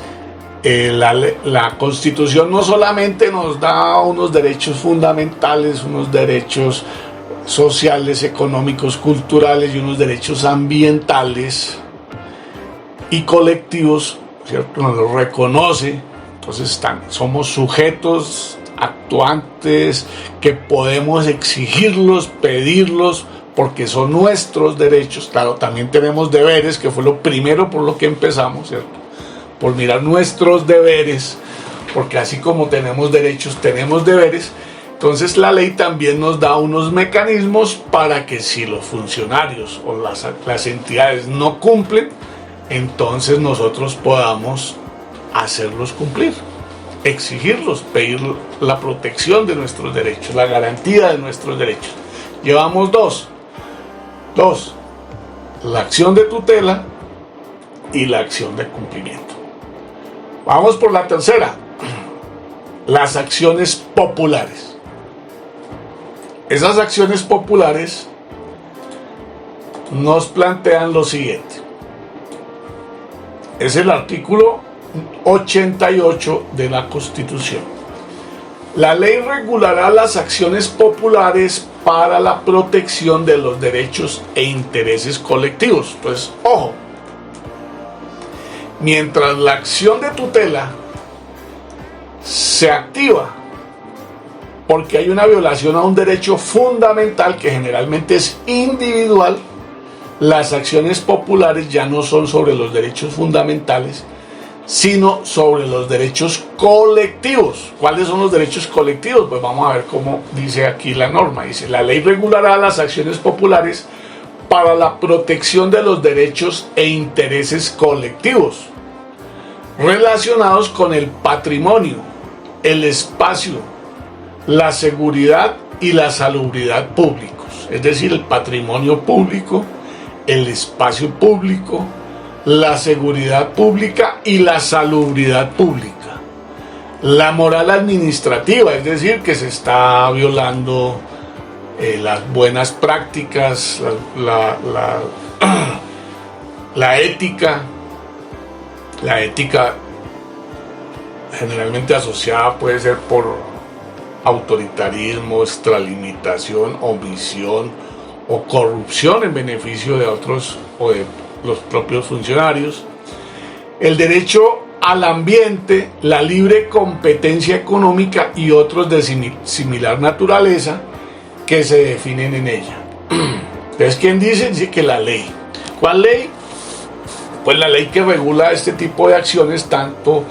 la Constitución no solamente nos da unos derechos fundamentales, unos derechos sociales, económicos, culturales y unos derechos ambientales y colectivos, ¿cierto? Nos los reconoce. Entonces somos sujetos actuantes que podemos exigirlos, pedirlos, porque son nuestros derechos. Claro, también tenemos deberes, que fue lo primero por lo que empezamos, ¿cierto? Por mirar nuestros deberes, porque así como tenemos derechos, tenemos deberes. Entonces la ley también nos da unos mecanismos para que si los funcionarios o las entidades no cumplen, entonces nosotros podamos hacerlos cumplir, exigirlos, pedir la protección de nuestros derechos, la garantía de nuestros derechos. Llevamos dos, la acción de tutela y la acción de cumplimiento. Vamos por la tercera, las acciones populares. Esas acciones populares nos plantean lo siguiente. Es el artículo 88 de la Constitución. La ley regulará las acciones populares para la protección de los derechos e intereses colectivos. Pues, ojo, mientras la acción de tutela se activa porque hay una violación a un derecho fundamental que generalmente es individual, las acciones populares ya no son sobre los derechos fundamentales, sino sobre los derechos colectivos. ¿Cuáles son los derechos colectivos? Pues vamos a ver cómo dice aquí la norma. Dice, la ley regulará las acciones populares para la protección de los derechos e intereses colectivos relacionados con el patrimonio, el espacio, la seguridad y la salubridad públicos. Es decir, el patrimonio público, el espacio público, la seguridad pública y la salubridad pública. La moral administrativa, es decir, que se está violando las buenas prácticas, la ética generalmente asociada puede ser por autoritarismo, extralimitación, omisión o corrupción en beneficio de otros o de los propios funcionarios. El derecho al ambiente, la libre competencia económica y otros de similar naturaleza que se definen en ella. Entonces, ¿quién dice? Dice que la ley. ¿Cuál ley? Pues la ley que regula este tipo de acciones, tanto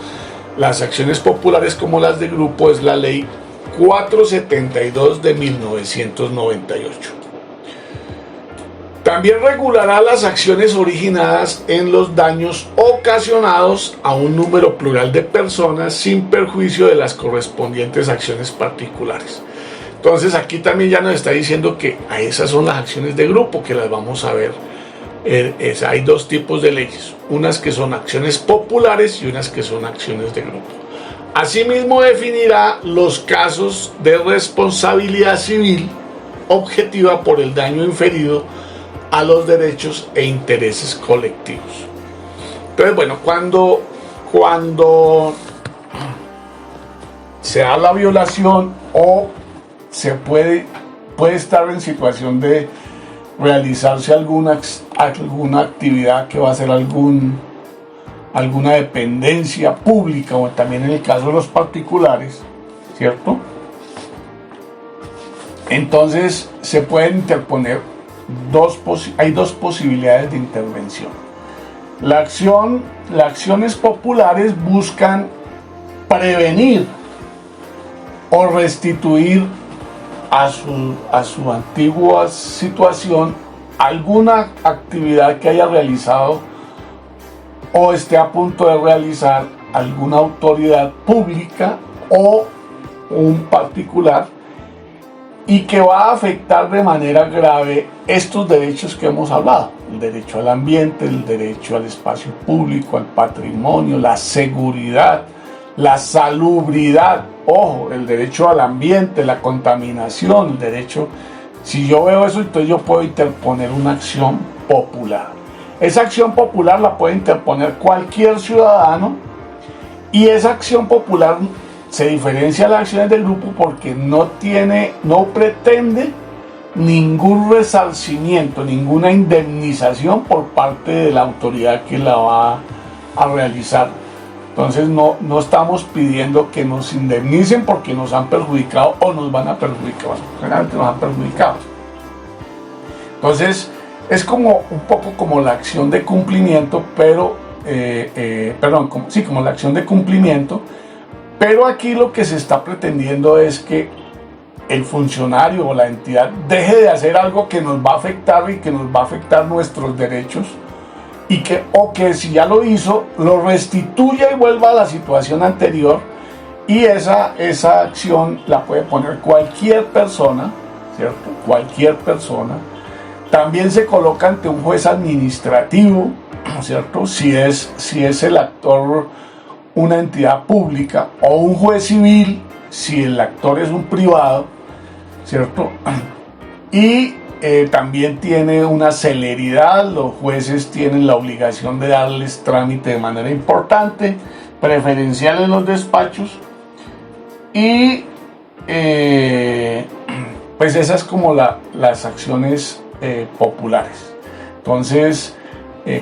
las acciones populares como las de grupo, es la ley 472 de 1998. También regulará las acciones originadas en los daños ocasionados a un número plural de personas sin perjuicio de las correspondientes acciones particulares. Entonces aquí también ya nos está diciendo que a esas son las acciones de grupo, que las vamos a ver. Hay dos tipos de leyes, unas que son acciones populares y unas que son acciones de grupo. Asimismo definirá los casos de responsabilidad civil objetiva por el daño inferido a los derechos e intereses colectivos. Entonces, bueno, cuando se da la violación o se puede estar en situación de realizarse alguna actividad que va a ser alguna dependencia pública, o también en el caso de los particulares, ¿cierto? Entonces se pueden interponer hay dos posibilidades de intervención. Las acciones populares buscan prevenir o restituir a su antigua situación alguna actividad que haya realizado o esté a punto de realizar alguna autoridad pública o un particular, y que va a afectar de manera grave estos derechos que hemos hablado: el derecho al ambiente, el derecho al espacio público, al patrimonio, la seguridad, la salubridad, ojo, el derecho al ambiente, la contaminación, el derecho. Si yo veo eso, entonces yo puedo interponer una acción popular. Esa acción popular la puede interponer cualquier ciudadano, y esa acción popular se diferencia de las acciones del grupo porque no pretende ningún resarcimiento, ninguna indemnización por parte de la autoridad que la va a realizar. Entonces no estamos pidiendo que nos indemnicen porque nos han perjudicado o nos van a perjudicar. Generalmente nos han perjudicado. Entonces es como un poco como la acción de cumplimiento, como la acción de cumplimiento. Pero aquí lo que se está pretendiendo es que el funcionario o la entidad deje de hacer algo que nos va a afectar y que nos va a afectar nuestros derechos, o que si ya lo hizo, lo restituya y vuelva a la situación anterior. Y esa acción la puede poner cualquier persona, ¿cierto? Cualquier persona. También se coloca ante un juez administrativo, ¿cierto? Si es el actor una entidad pública, o un juez civil si el actor es un privado, ¿cierto? Y también tiene una celeridad. Los jueces tienen la obligación de darles trámite de manera importante, preferencial en los despachos, y pues esas como las acciones populares. Entonces,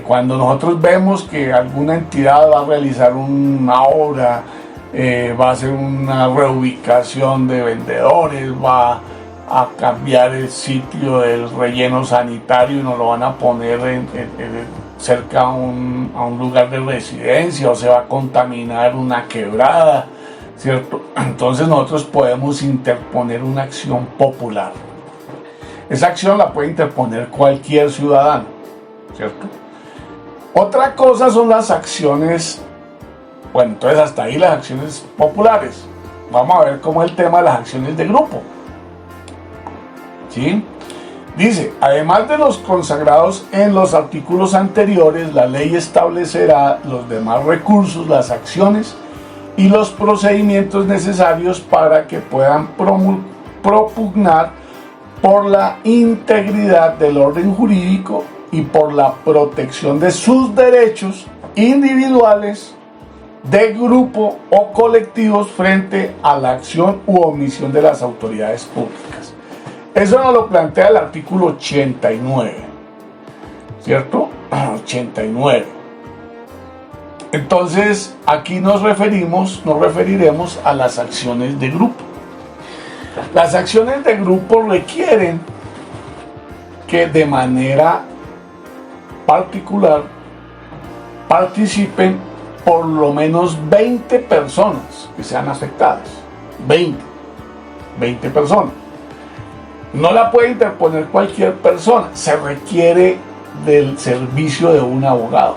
cuando nosotros vemos que alguna entidad va a realizar una obra, va a hacer una reubicación de vendedores, va a cambiar el sitio del relleno sanitario y nos lo van a poner cerca a un lugar de residencia, o se va a contaminar una quebrada, ¿cierto? Entonces nosotros podemos interponer una acción popular. Esa acción la puede interponer cualquier ciudadano, ¿cierto? Otra cosa son las acciones, bueno, entonces hasta ahí las acciones populares. Vamos a ver cómo es el tema de las acciones de grupo. ¿Sí? Dice: además de los consagrados en los artículos anteriores, la ley establecerá los demás recursos, las acciones y los procedimientos necesarios para que puedan propugnar por la integridad del orden jurídico y por la protección de sus derechos individuales, de grupo o colectivos frente a la acción u omisión de las autoridades públicas. Eso nos lo plantea el artículo 89, ¿cierto? 89. Entonces, aquí nos referiremos a las acciones de grupo. Las acciones de grupo requieren que de manera particular participen por lo menos 20 personas que sean afectadas. 20 personas. No la puede interponer cualquier persona. Se requiere del servicio de un abogado.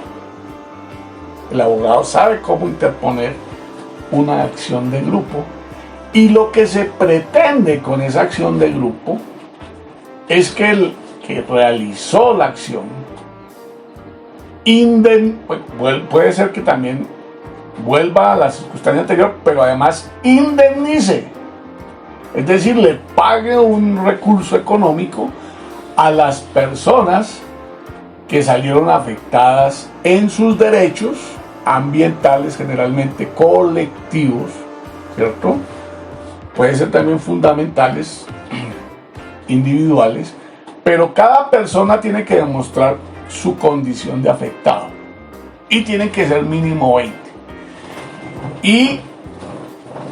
El abogado sabe cómo interponer una acción de grupo, y lo que se pretende con esa acción de grupo es que el que realizó la acción puede ser que también vuelva a la circunstancia anterior, pero además indemnice, es decir, le pague un recurso económico a las personas que salieron afectadas en sus derechos ambientales, generalmente colectivos, ¿cierto? Puede ser también fundamentales, individuales, Pero cada persona tiene que demostrar su condición de afectado y tienen que ser mínimo 20. Y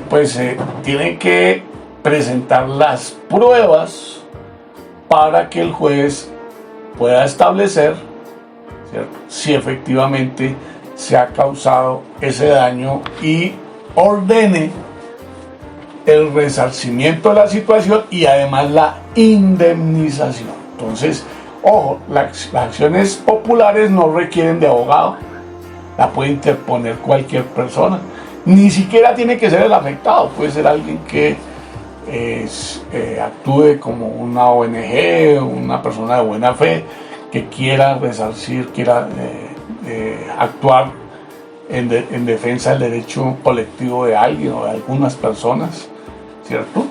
pues tienen que presentar las pruebas para que el juez pueda establecer, ¿cierto?, si efectivamente se ha causado ese daño y ordene el resarcimiento de la situación y además la indemnización. Entonces, ojo, las acciones populares no requieren de abogado, la puede interponer cualquier persona, ni siquiera tiene que ser el afectado, puede ser alguien que actúe como una ONG, una persona de buena fe que quiera resarcir, quiera actuar en defensa del derecho colectivo de alguien o de algunas personas, ¿cierto?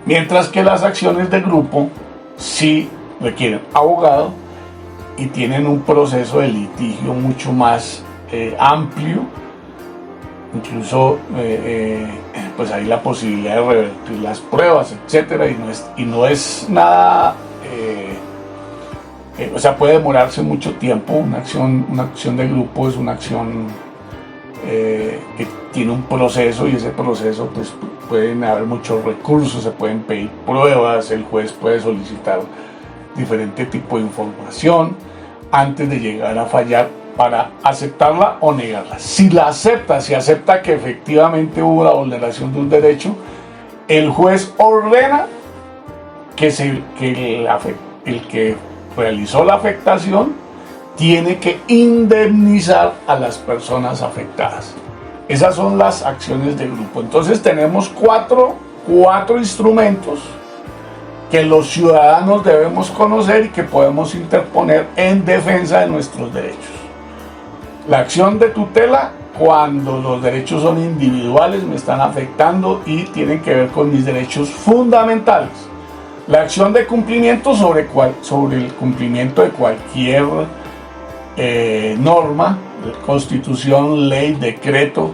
Mientras que las acciones de grupo sí requieren abogado y tienen un proceso de litigio mucho más amplio, incluso pues hay la posibilidad de revertir las pruebas, etcétera, y no es nada, o sea, puede demorarse mucho tiempo. Una acción de grupo es una acción que tiene un proceso, y ese proceso pues pueden haber muchos recursos, se pueden pedir pruebas, el juez puede solicitar diferente tipo de información antes de llegar a fallar para aceptarla o negarla. Si la acepta, si acepta que efectivamente hubo la vulneración de un derecho, el juez ordena que el que realizó la afectación tiene que indemnizar a las personas afectadas. Esas son las acciones de grupo. Entonces tenemos cuatro instrumentos que los ciudadanos debemos conocer y que podemos interponer en defensa de nuestros derechos. La acción de tutela, cuando los derechos son individuales, me están afectando y tienen que ver con mis derechos fundamentales. La acción de cumplimiento sobre el cumplimiento de cualquier norma, constitución, ley, decreto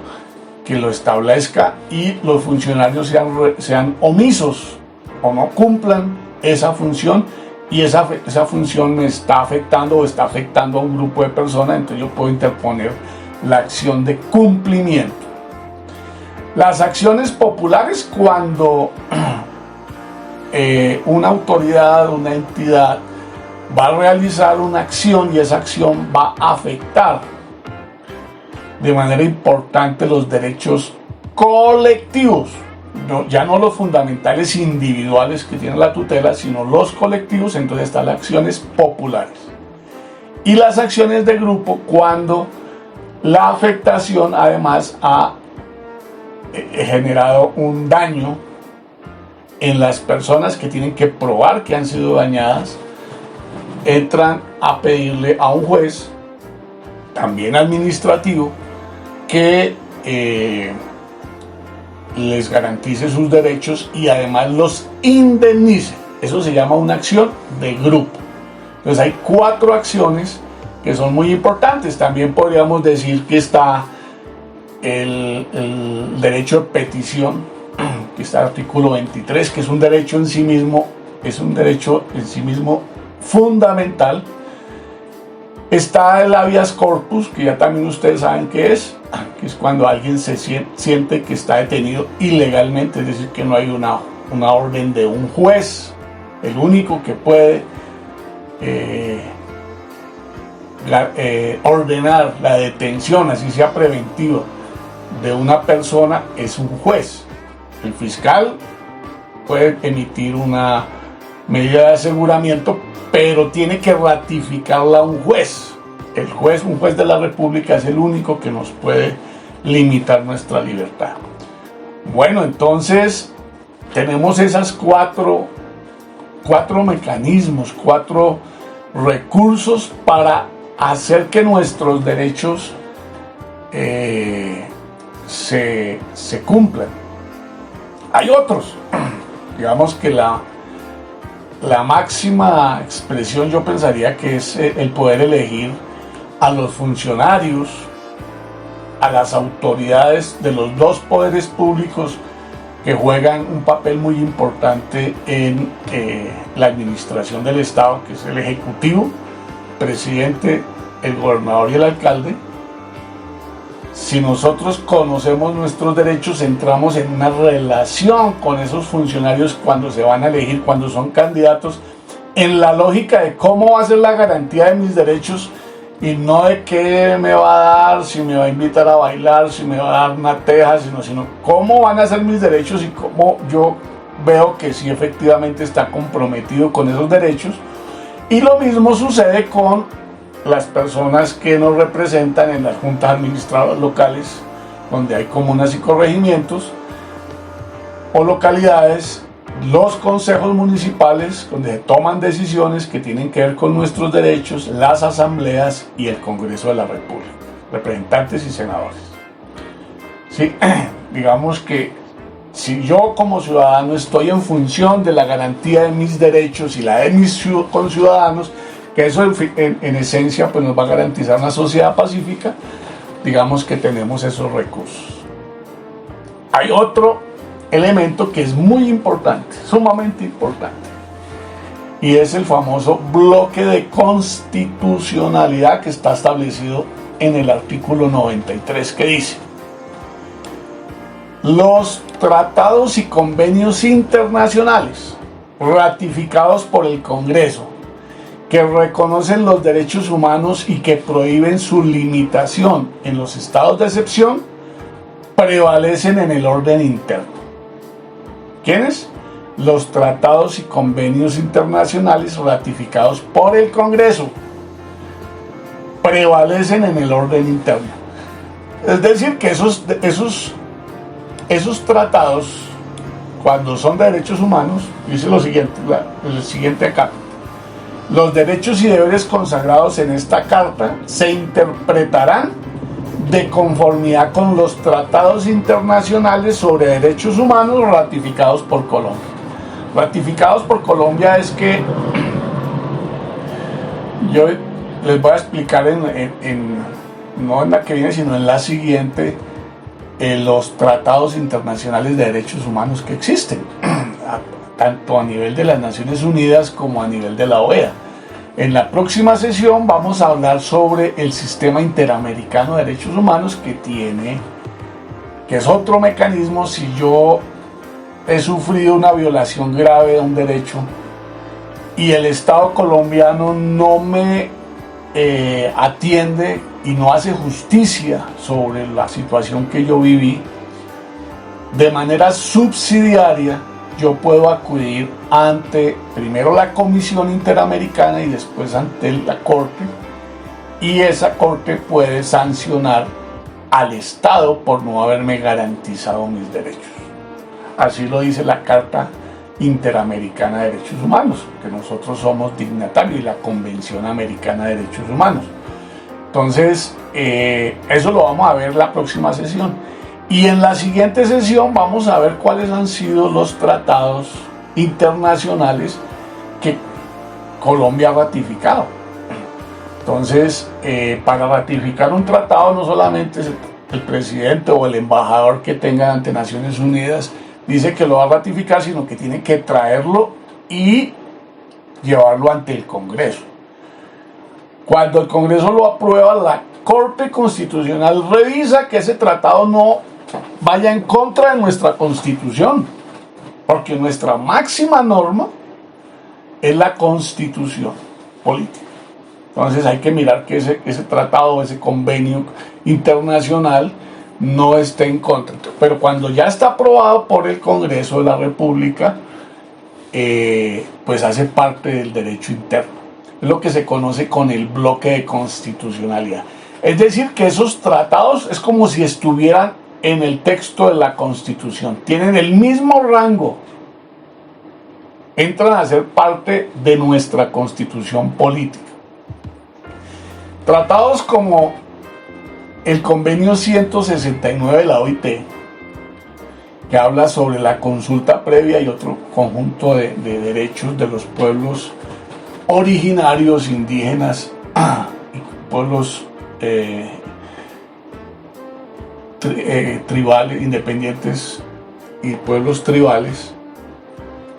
que lo establezca y los funcionarios sean omisos o no cumplan esa función, y esa función me está afectando o está afectando a un grupo de personas, entonces yo puedo interponer la acción de cumplimiento. Las acciones populares, cuando una autoridad, una entidad va a realizar una acción y esa acción va a afectar de manera importante los derechos colectivos, ya no los fundamentales individuales que tiene la tutela, sino los colectivos. Entonces están las acciones populares y las acciones de grupo, cuando la afectación además ha generado un daño en las personas que tienen que probar que han sido dañadas. Entran a pedirle a un juez, también administrativo, que les garantice sus derechos y además los indemnice. Eso se llama una acción de grupo. Entonces hay 4 acciones que son muy importantes. También podríamos decir que está el derecho de petición, que está el artículo 23, que es un derecho en sí mismo, fundamental. Está el habeas corpus, que ya también ustedes saben qué es, que es cuando alguien se siente que está detenido ilegalmente, es decir, que no hay una orden de un juez. El único que puede ordenar la detención, así sea preventiva, de una persona es un juez. El fiscal puede emitir una medida de aseguramiento, pero tiene que ratificarla un juez. Un juez de la República, es el único que nos puede limitar nuestra libertad. Bueno, entonces tenemos esas cuatro mecanismos, 4 recursos para hacer que nuestros derechos se cumplan. Hay otros, digamos que la máxima expresión, yo pensaría que es el poder elegir a los funcionarios, a las autoridades de los 2 poderes públicos que juegan un papel muy importante en la administración del Estado, que es el Ejecutivo, presidente, el gobernador y el alcalde. Si nosotros conocemos nuestros derechos, entramos en una relación con esos funcionarios cuando se van a elegir, cuando son candidatos, en la lógica de cómo va a ser la garantía de mis derechos y no de qué me va a dar, si me va a invitar a bailar, si me va a dar una teja, sino cómo van a ser mis derechos y cómo yo veo que sí efectivamente está comprometido con esos derechos. Y lo mismo sucede con las personas que nos representan en las juntas administradoras locales, donde hay comunas y corregimientos, o localidades, los consejos municipales, donde se toman decisiones que tienen que ver con nuestros derechos, las asambleas y el Congreso de la República, representantes y senadores. Sí, digamos que si yo como ciudadano estoy en función de la garantía de mis derechos y la de mis conciudadanos, que eso en esencia pues nos va a garantizar una sociedad pacífica, digamos que tenemos esos recursos. Hay otro elemento que es muy importante, sumamente importante, y es el famoso bloque de constitucionalidad que está establecido en el artículo 93, que dice: los tratados y convenios internacionales ratificados por el Congreso que reconocen los derechos humanos y que prohíben su limitación en los estados de excepción prevalecen en el orden interno. ¿Quiénes? Los tratados y convenios internacionales ratificados por el Congreso prevalecen en el orden interno. Es decir, que esos tratados, cuando son de derechos humanos, dice lo siguiente, el siguiente acá: los derechos y deberes consagrados en esta carta se interpretarán de conformidad con los tratados internacionales sobre derechos humanos ratificados por Colombia. Ratificados por Colombia es que yo les voy a explicar no en la que viene, sino en la siguiente, los tratados internacionales de derechos humanos que existen, tanto a nivel de las Naciones Unidas como a nivel de la OEA. En la próxima sesión vamos a hablar sobre el Sistema Interamericano de Derechos Humanos, que es otro mecanismo si yo he sufrido una violación grave de un derecho y el Estado colombiano no me atiende y no hace justicia sobre la situación que yo viví. De manera subsidiaria, yo puedo acudir ante primero la Comisión Interamericana y después ante la Corte, y esa Corte puede sancionar al Estado por no haberme garantizado mis derechos. Así lo dice la Carta Interamericana de Derechos Humanos, que nosotros somos dignatarios, y la Convención Americana de Derechos Humanos. Entonces, eso lo vamos a ver la próxima sesión. Y en la siguiente sesión vamos a ver cuáles han sido los tratados internacionales que Colombia ha ratificado. Entonces, para ratificar un tratado no solamente el presidente o el embajador que tenga ante Naciones Unidas dice que lo va a ratificar, sino que tiene que traerlo y llevarlo ante el Congreso. Cuando el Congreso lo aprueba, la Corte Constitucional revisa que ese tratado no vaya en contra de nuestra Constitución, porque nuestra máxima norma es la Constitución política. Entonces hay que mirar que ese tratado, ese convenio internacional no esté en contra. Pero cuando ya está aprobado por el Congreso de la República, pues hace parte del derecho interno. Es lo que se conoce con el bloque de constitucionalidad. Es decir, que esos tratados es como si estuvieran en el texto de la Constitución. Tienen el mismo rango. Entran a ser parte de nuestra Constitución política. Tratados como el Convenio 169 de la OIT, que habla sobre la consulta previa y otro conjunto de derechos de los pueblos originarios, indígenas y pueblos tribales, independientes y pueblos tribales,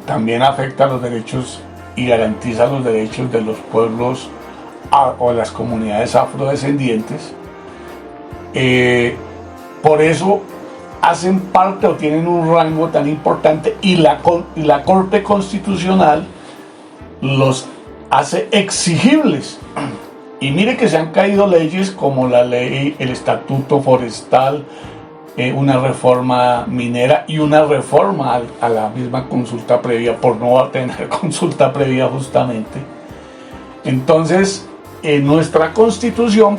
también afecta los derechos y garantiza los derechos de los pueblos o las comunidades afrodescendientes. Por eso hacen parte o tienen un rango tan importante, y la Corte Constitucional los hace exigibles. Y mire que se han caído leyes como la ley, el Estatuto Forestal, una reforma minera y una reforma a la misma consulta previa, por no tener consulta previa justamente. Entonces, nuestra Constitución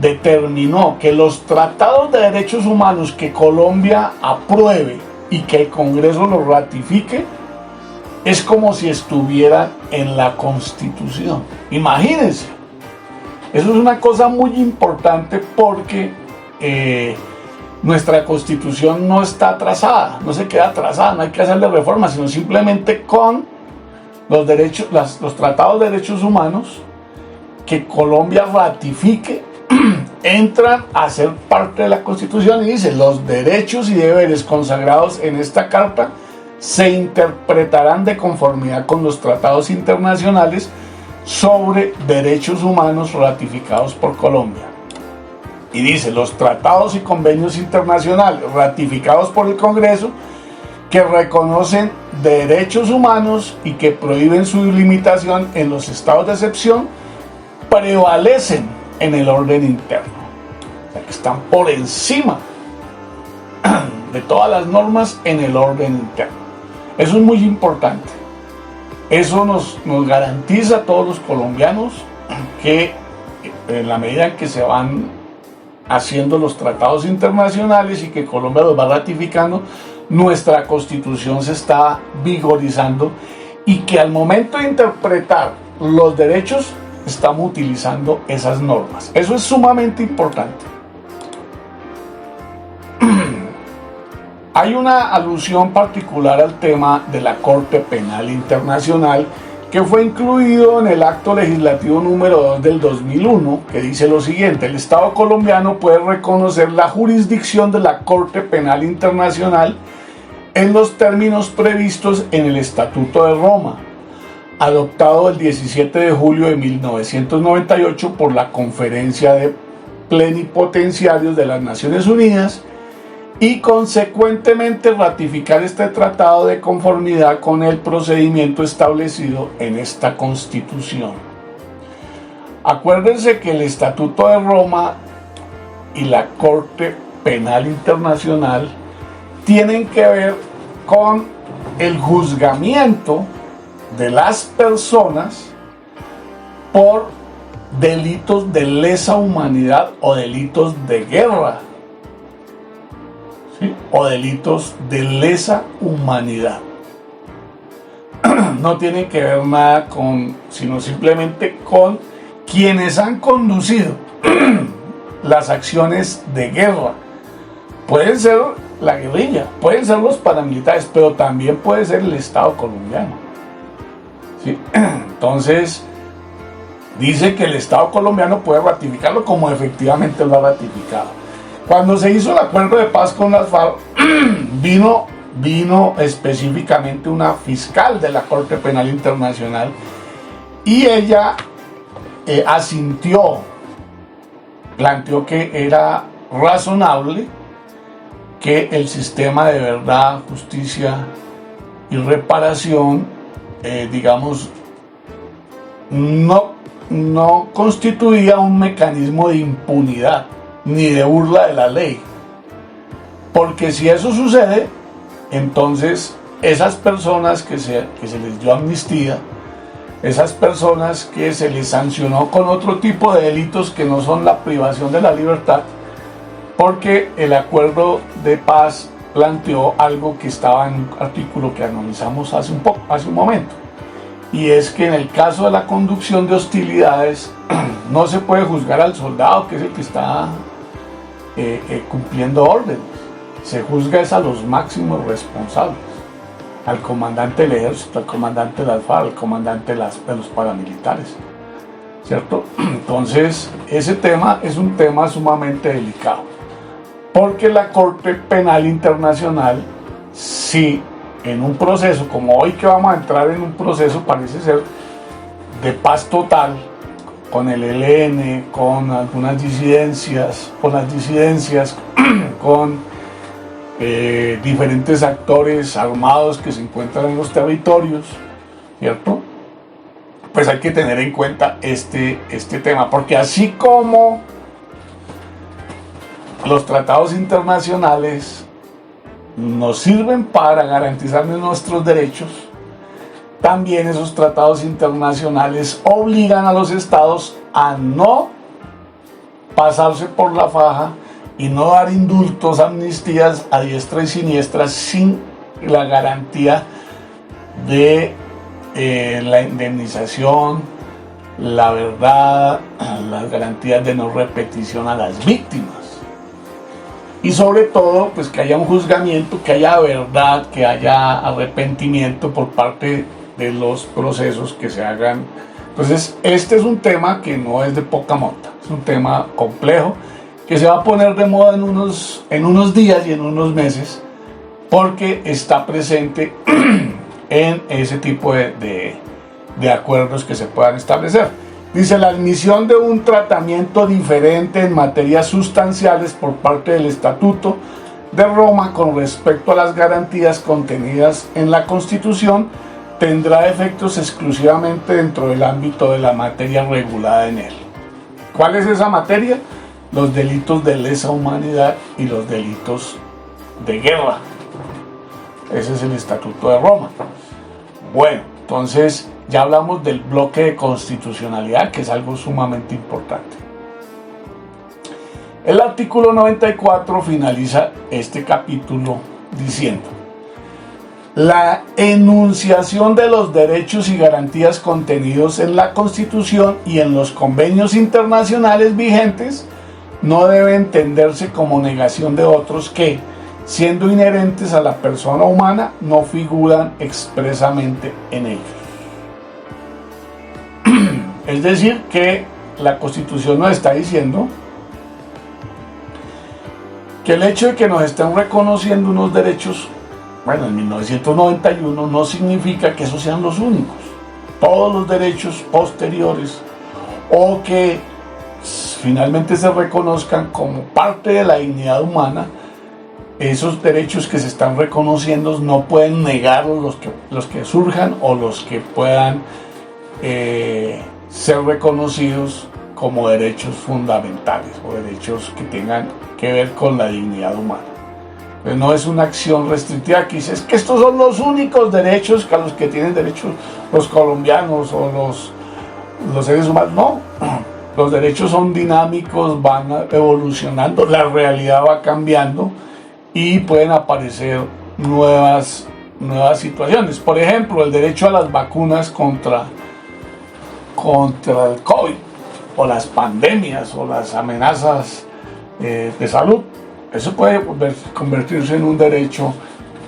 determinó que los tratados de derechos humanos que Colombia apruebe y que el Congreso los ratifique, es como si estuvieran en la Constitución. Imagínense. Eso es una cosa muy importante, porque nuestra Constitución no está atrasada, no se queda atrasada, no hay que hacerle reformas, sino simplemente con los tratados de derechos humanos que Colombia ratifique, entran a ser parte de la Constitución, y dice: los derechos y deberes consagrados en esta carta se interpretarán de conformidad con los tratados internacionales sobre derechos humanos ratificados por Colombia. Y dice: los tratados y convenios internacionales ratificados por el Congreso que reconocen derechos humanos y que prohíben su limitación en los estados de excepción prevalecen en el orden interno. O sea, que están por encima de todas las normas en el orden interno. Eso es muy importante. Eso nos garantiza a todos los colombianos que, en la medida en que se van haciendo los tratados internacionales y que Colombia los va ratificando, nuestra Constitución se está vigorizando, y que al momento de interpretar los derechos estamos utilizando esas normas. Eso es sumamente importante. Hay una alusión particular al tema de la Corte Penal Internacional, que fue incluido en el acto legislativo número 2 del 2001, que dice lo siguiente: el Estado colombiano puede reconocer la jurisdicción de la Corte Penal Internacional en los términos previstos en el Estatuto de Roma, adoptado el 17 de julio de 1998 por la Conferencia de Plenipotenciarios de las Naciones Unidas, y consecuentemente ratificar este tratado de conformidad con el procedimiento establecido en esta Constitución. Acuérdense que el Estatuto de Roma y la Corte Penal Internacional tienen que ver con el juzgamiento de las personas por delitos de lesa humanidad o delitos de guerra, ¿sí? O delitos de lesa humanidad. No tienen que ver nada sino simplemente con quienes han conducido las acciones de guerra. Pueden ser la guerrilla, pueden ser los paramilitares, pero también puede ser el Estado colombiano, ¿sí? Entonces, dice que el Estado colombiano puede ratificarlo, como efectivamente lo ha ratificado. Cuando se hizo el acuerdo de paz con las FARC, vino específicamente una fiscal de la Corte Penal Internacional, y ella planteó que era razonable que el sistema de verdad, justicia y reparación, no constituía un mecanismo de impunidad ni de burla de la ley, porque si eso sucede, entonces esas personas que se les dio amnistía, esas personas que se les sancionó con otro tipo de delitos que no son la privación de la libertad, porque el acuerdo de paz planteó algo que estaba en un artículo que analizamos hace un momento, y es que en el caso de la conducción de hostilidades no se puede juzgar al soldado, que es el que está cumpliendo órdenes. Se juzga es a los máximos responsables, al comandante del ejército, al comandante de las FARC, al comandante de los paramilitares, ¿cierto? Entonces, ese tema es un tema sumamente delicado. porque la Corte Penal Internacional, si en un proceso, como hoy que vamos a entrar en un proceso, parece ser de paz total, con el ELN, con algunas disidencias, con diferentes actores armados que se encuentran en los territorios, ¿cierto? Pues hay que tener en cuenta este tema, porque así como los tratados internacionales nos sirven para garantizar nuestros derechos, también esos tratados internacionales obligan a los estados a no pasarse por la faja y no dar indultos, amnistías a diestra y siniestra sin la garantía de la indemnización, la verdad, las garantías de no repetición a las víctimas. Y sobre todo, pues que haya un juzgamiento, que haya verdad, que haya arrepentimiento por parte de los procesos que se hagan. Entonces, este es un tema que no es de poca monta, es un tema complejo que se va a poner de moda en unos días y en unos meses, porque está presente en ese tipo de acuerdos que se puedan establecer. Dice: la admisión de un tratamiento diferente en materias sustanciales por parte del Estatuto de Roma con respecto a las garantías contenidas en la Constitución tendrá efectos exclusivamente dentro del ámbito de la materia regulada en él. ¿Cuál es esa materia? Los delitos de lesa humanidad y los delitos de guerra. Ese es el Estatuto de Roma. Bueno, entonces ya hablamos del bloque de constitucionalidad, que es algo sumamente importante. El artículo 94 finaliza este capítulo diciendo: la enunciación de los derechos y garantías contenidos en la Constitución y en los convenios internacionales vigentes no debe entenderse como negación de otros que, siendo inherentes a la persona humana, no figuran expresamente en ellos. Es decir, que la Constitución nos está diciendo que el hecho de que nos estén reconociendo unos derechos, bueno, en 1991, no significa que esos sean los únicos. Todos los derechos posteriores, o que finalmente se reconozcan como parte de la dignidad humana, esos derechos que se están reconociendo no pueden negarlos los que surjan o los que puedan ser reconocidos como derechos fundamentales o derechos que tengan que ver con la dignidad humana. Pues no es una acción restrictiva que dice: es que estos son los únicos derechos a los que tienen derecho los colombianos o los seres humanos. No, los derechos son dinámicos, van evolucionando, la realidad va cambiando y pueden aparecer nuevas situaciones. Por ejemplo, el derecho a las vacunas contra el COVID, o las pandemias, o las amenazas de salud. Eso puede convertirse en un derecho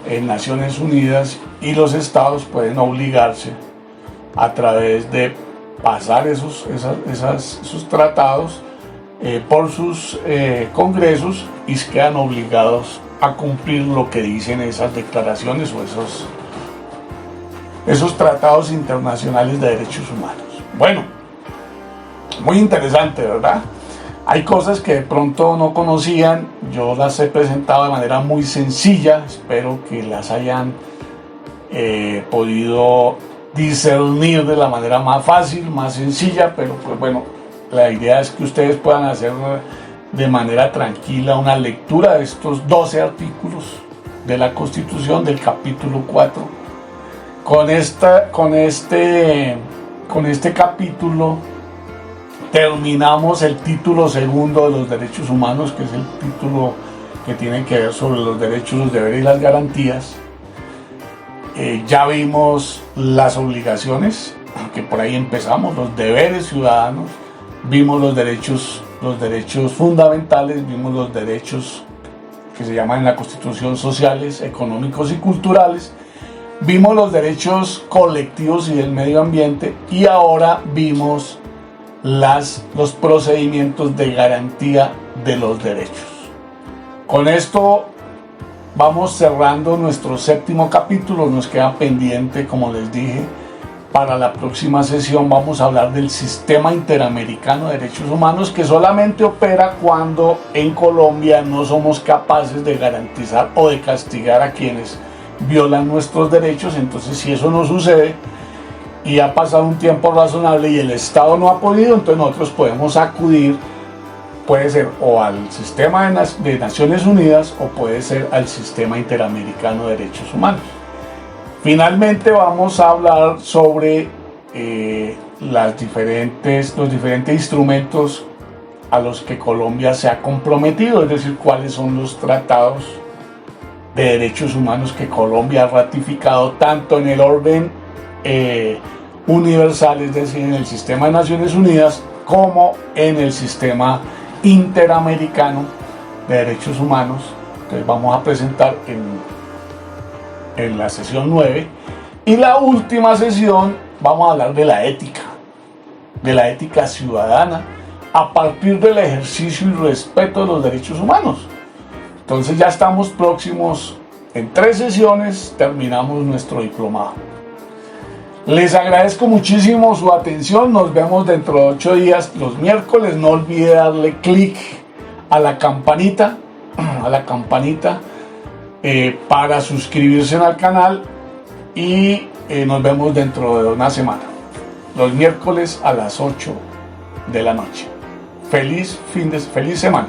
en Naciones Unidas, y los estados pueden obligarse a través de pasar esos tratados por sus congresos, y quedan obligados a cumplir lo que dicen esas declaraciones o esos tratados internacionales de derechos humanos. Bueno, muy interesante, ¿verdad? Hay cosas que de pronto no conocían, yo las he presentado de manera muy sencilla, espero que las hayan podido discernir de la manera más fácil, más sencilla, pero pues bueno, la idea es que ustedes puedan hacer de manera tranquila una lectura de estos 12 artículos de la Constitución, del capítulo 4. Con este capítulo terminamos el título segundo de los derechos humanos, que es el título que tiene que ver sobre los derechos, los deberes y las garantías. Ya vimos las obligaciones, que por ahí empezamos, los deberes ciudadanos, vimos los derechos fundamentales, vimos los derechos que se llaman en la Constitución sociales, económicos y culturales, vimos los derechos colectivos y del medio ambiente, y ahora vimos los procedimientos de garantía de los derechos. Con esto vamos cerrando nuestro 7º capítulo. Nos queda pendiente, como les dije, para la próxima sesión vamos a hablar del Sistema Interamericano de Derechos Humanos, que solamente opera cuando en Colombia no somos capaces de garantizar o de castigar a quienes violan nuestros derechos. Entonces, si eso no sucede y ha pasado un tiempo razonable y el Estado no ha podido, entonces nosotros podemos acudir, puede ser o al sistema de Naciones Unidas o puede ser al Sistema Interamericano de Derechos Humanos. Finalmente vamos a hablar sobre los diferentes instrumentos a los que Colombia se ha comprometido, es decir, cuáles son los tratados de derechos humanos que Colombia ha ratificado tanto en el orden universal, es decir, en el sistema de Naciones Unidas, como en el sistema interamericano de derechos humanos. Entonces vamos a presentar en la sesión 9, y la última sesión vamos a hablar de la ética ciudadana a partir del ejercicio y respeto de los derechos humanos. Entonces ya estamos próximos, en 3 sesiones terminamos nuestro diplomado. Les agradezco muchísimo su atención. Nos vemos dentro de 8 días, los miércoles. No olvide darle clic a la campanita, para suscribirse al canal, y nos vemos dentro de una semana, los miércoles a las 8 de la noche. Feliz semana.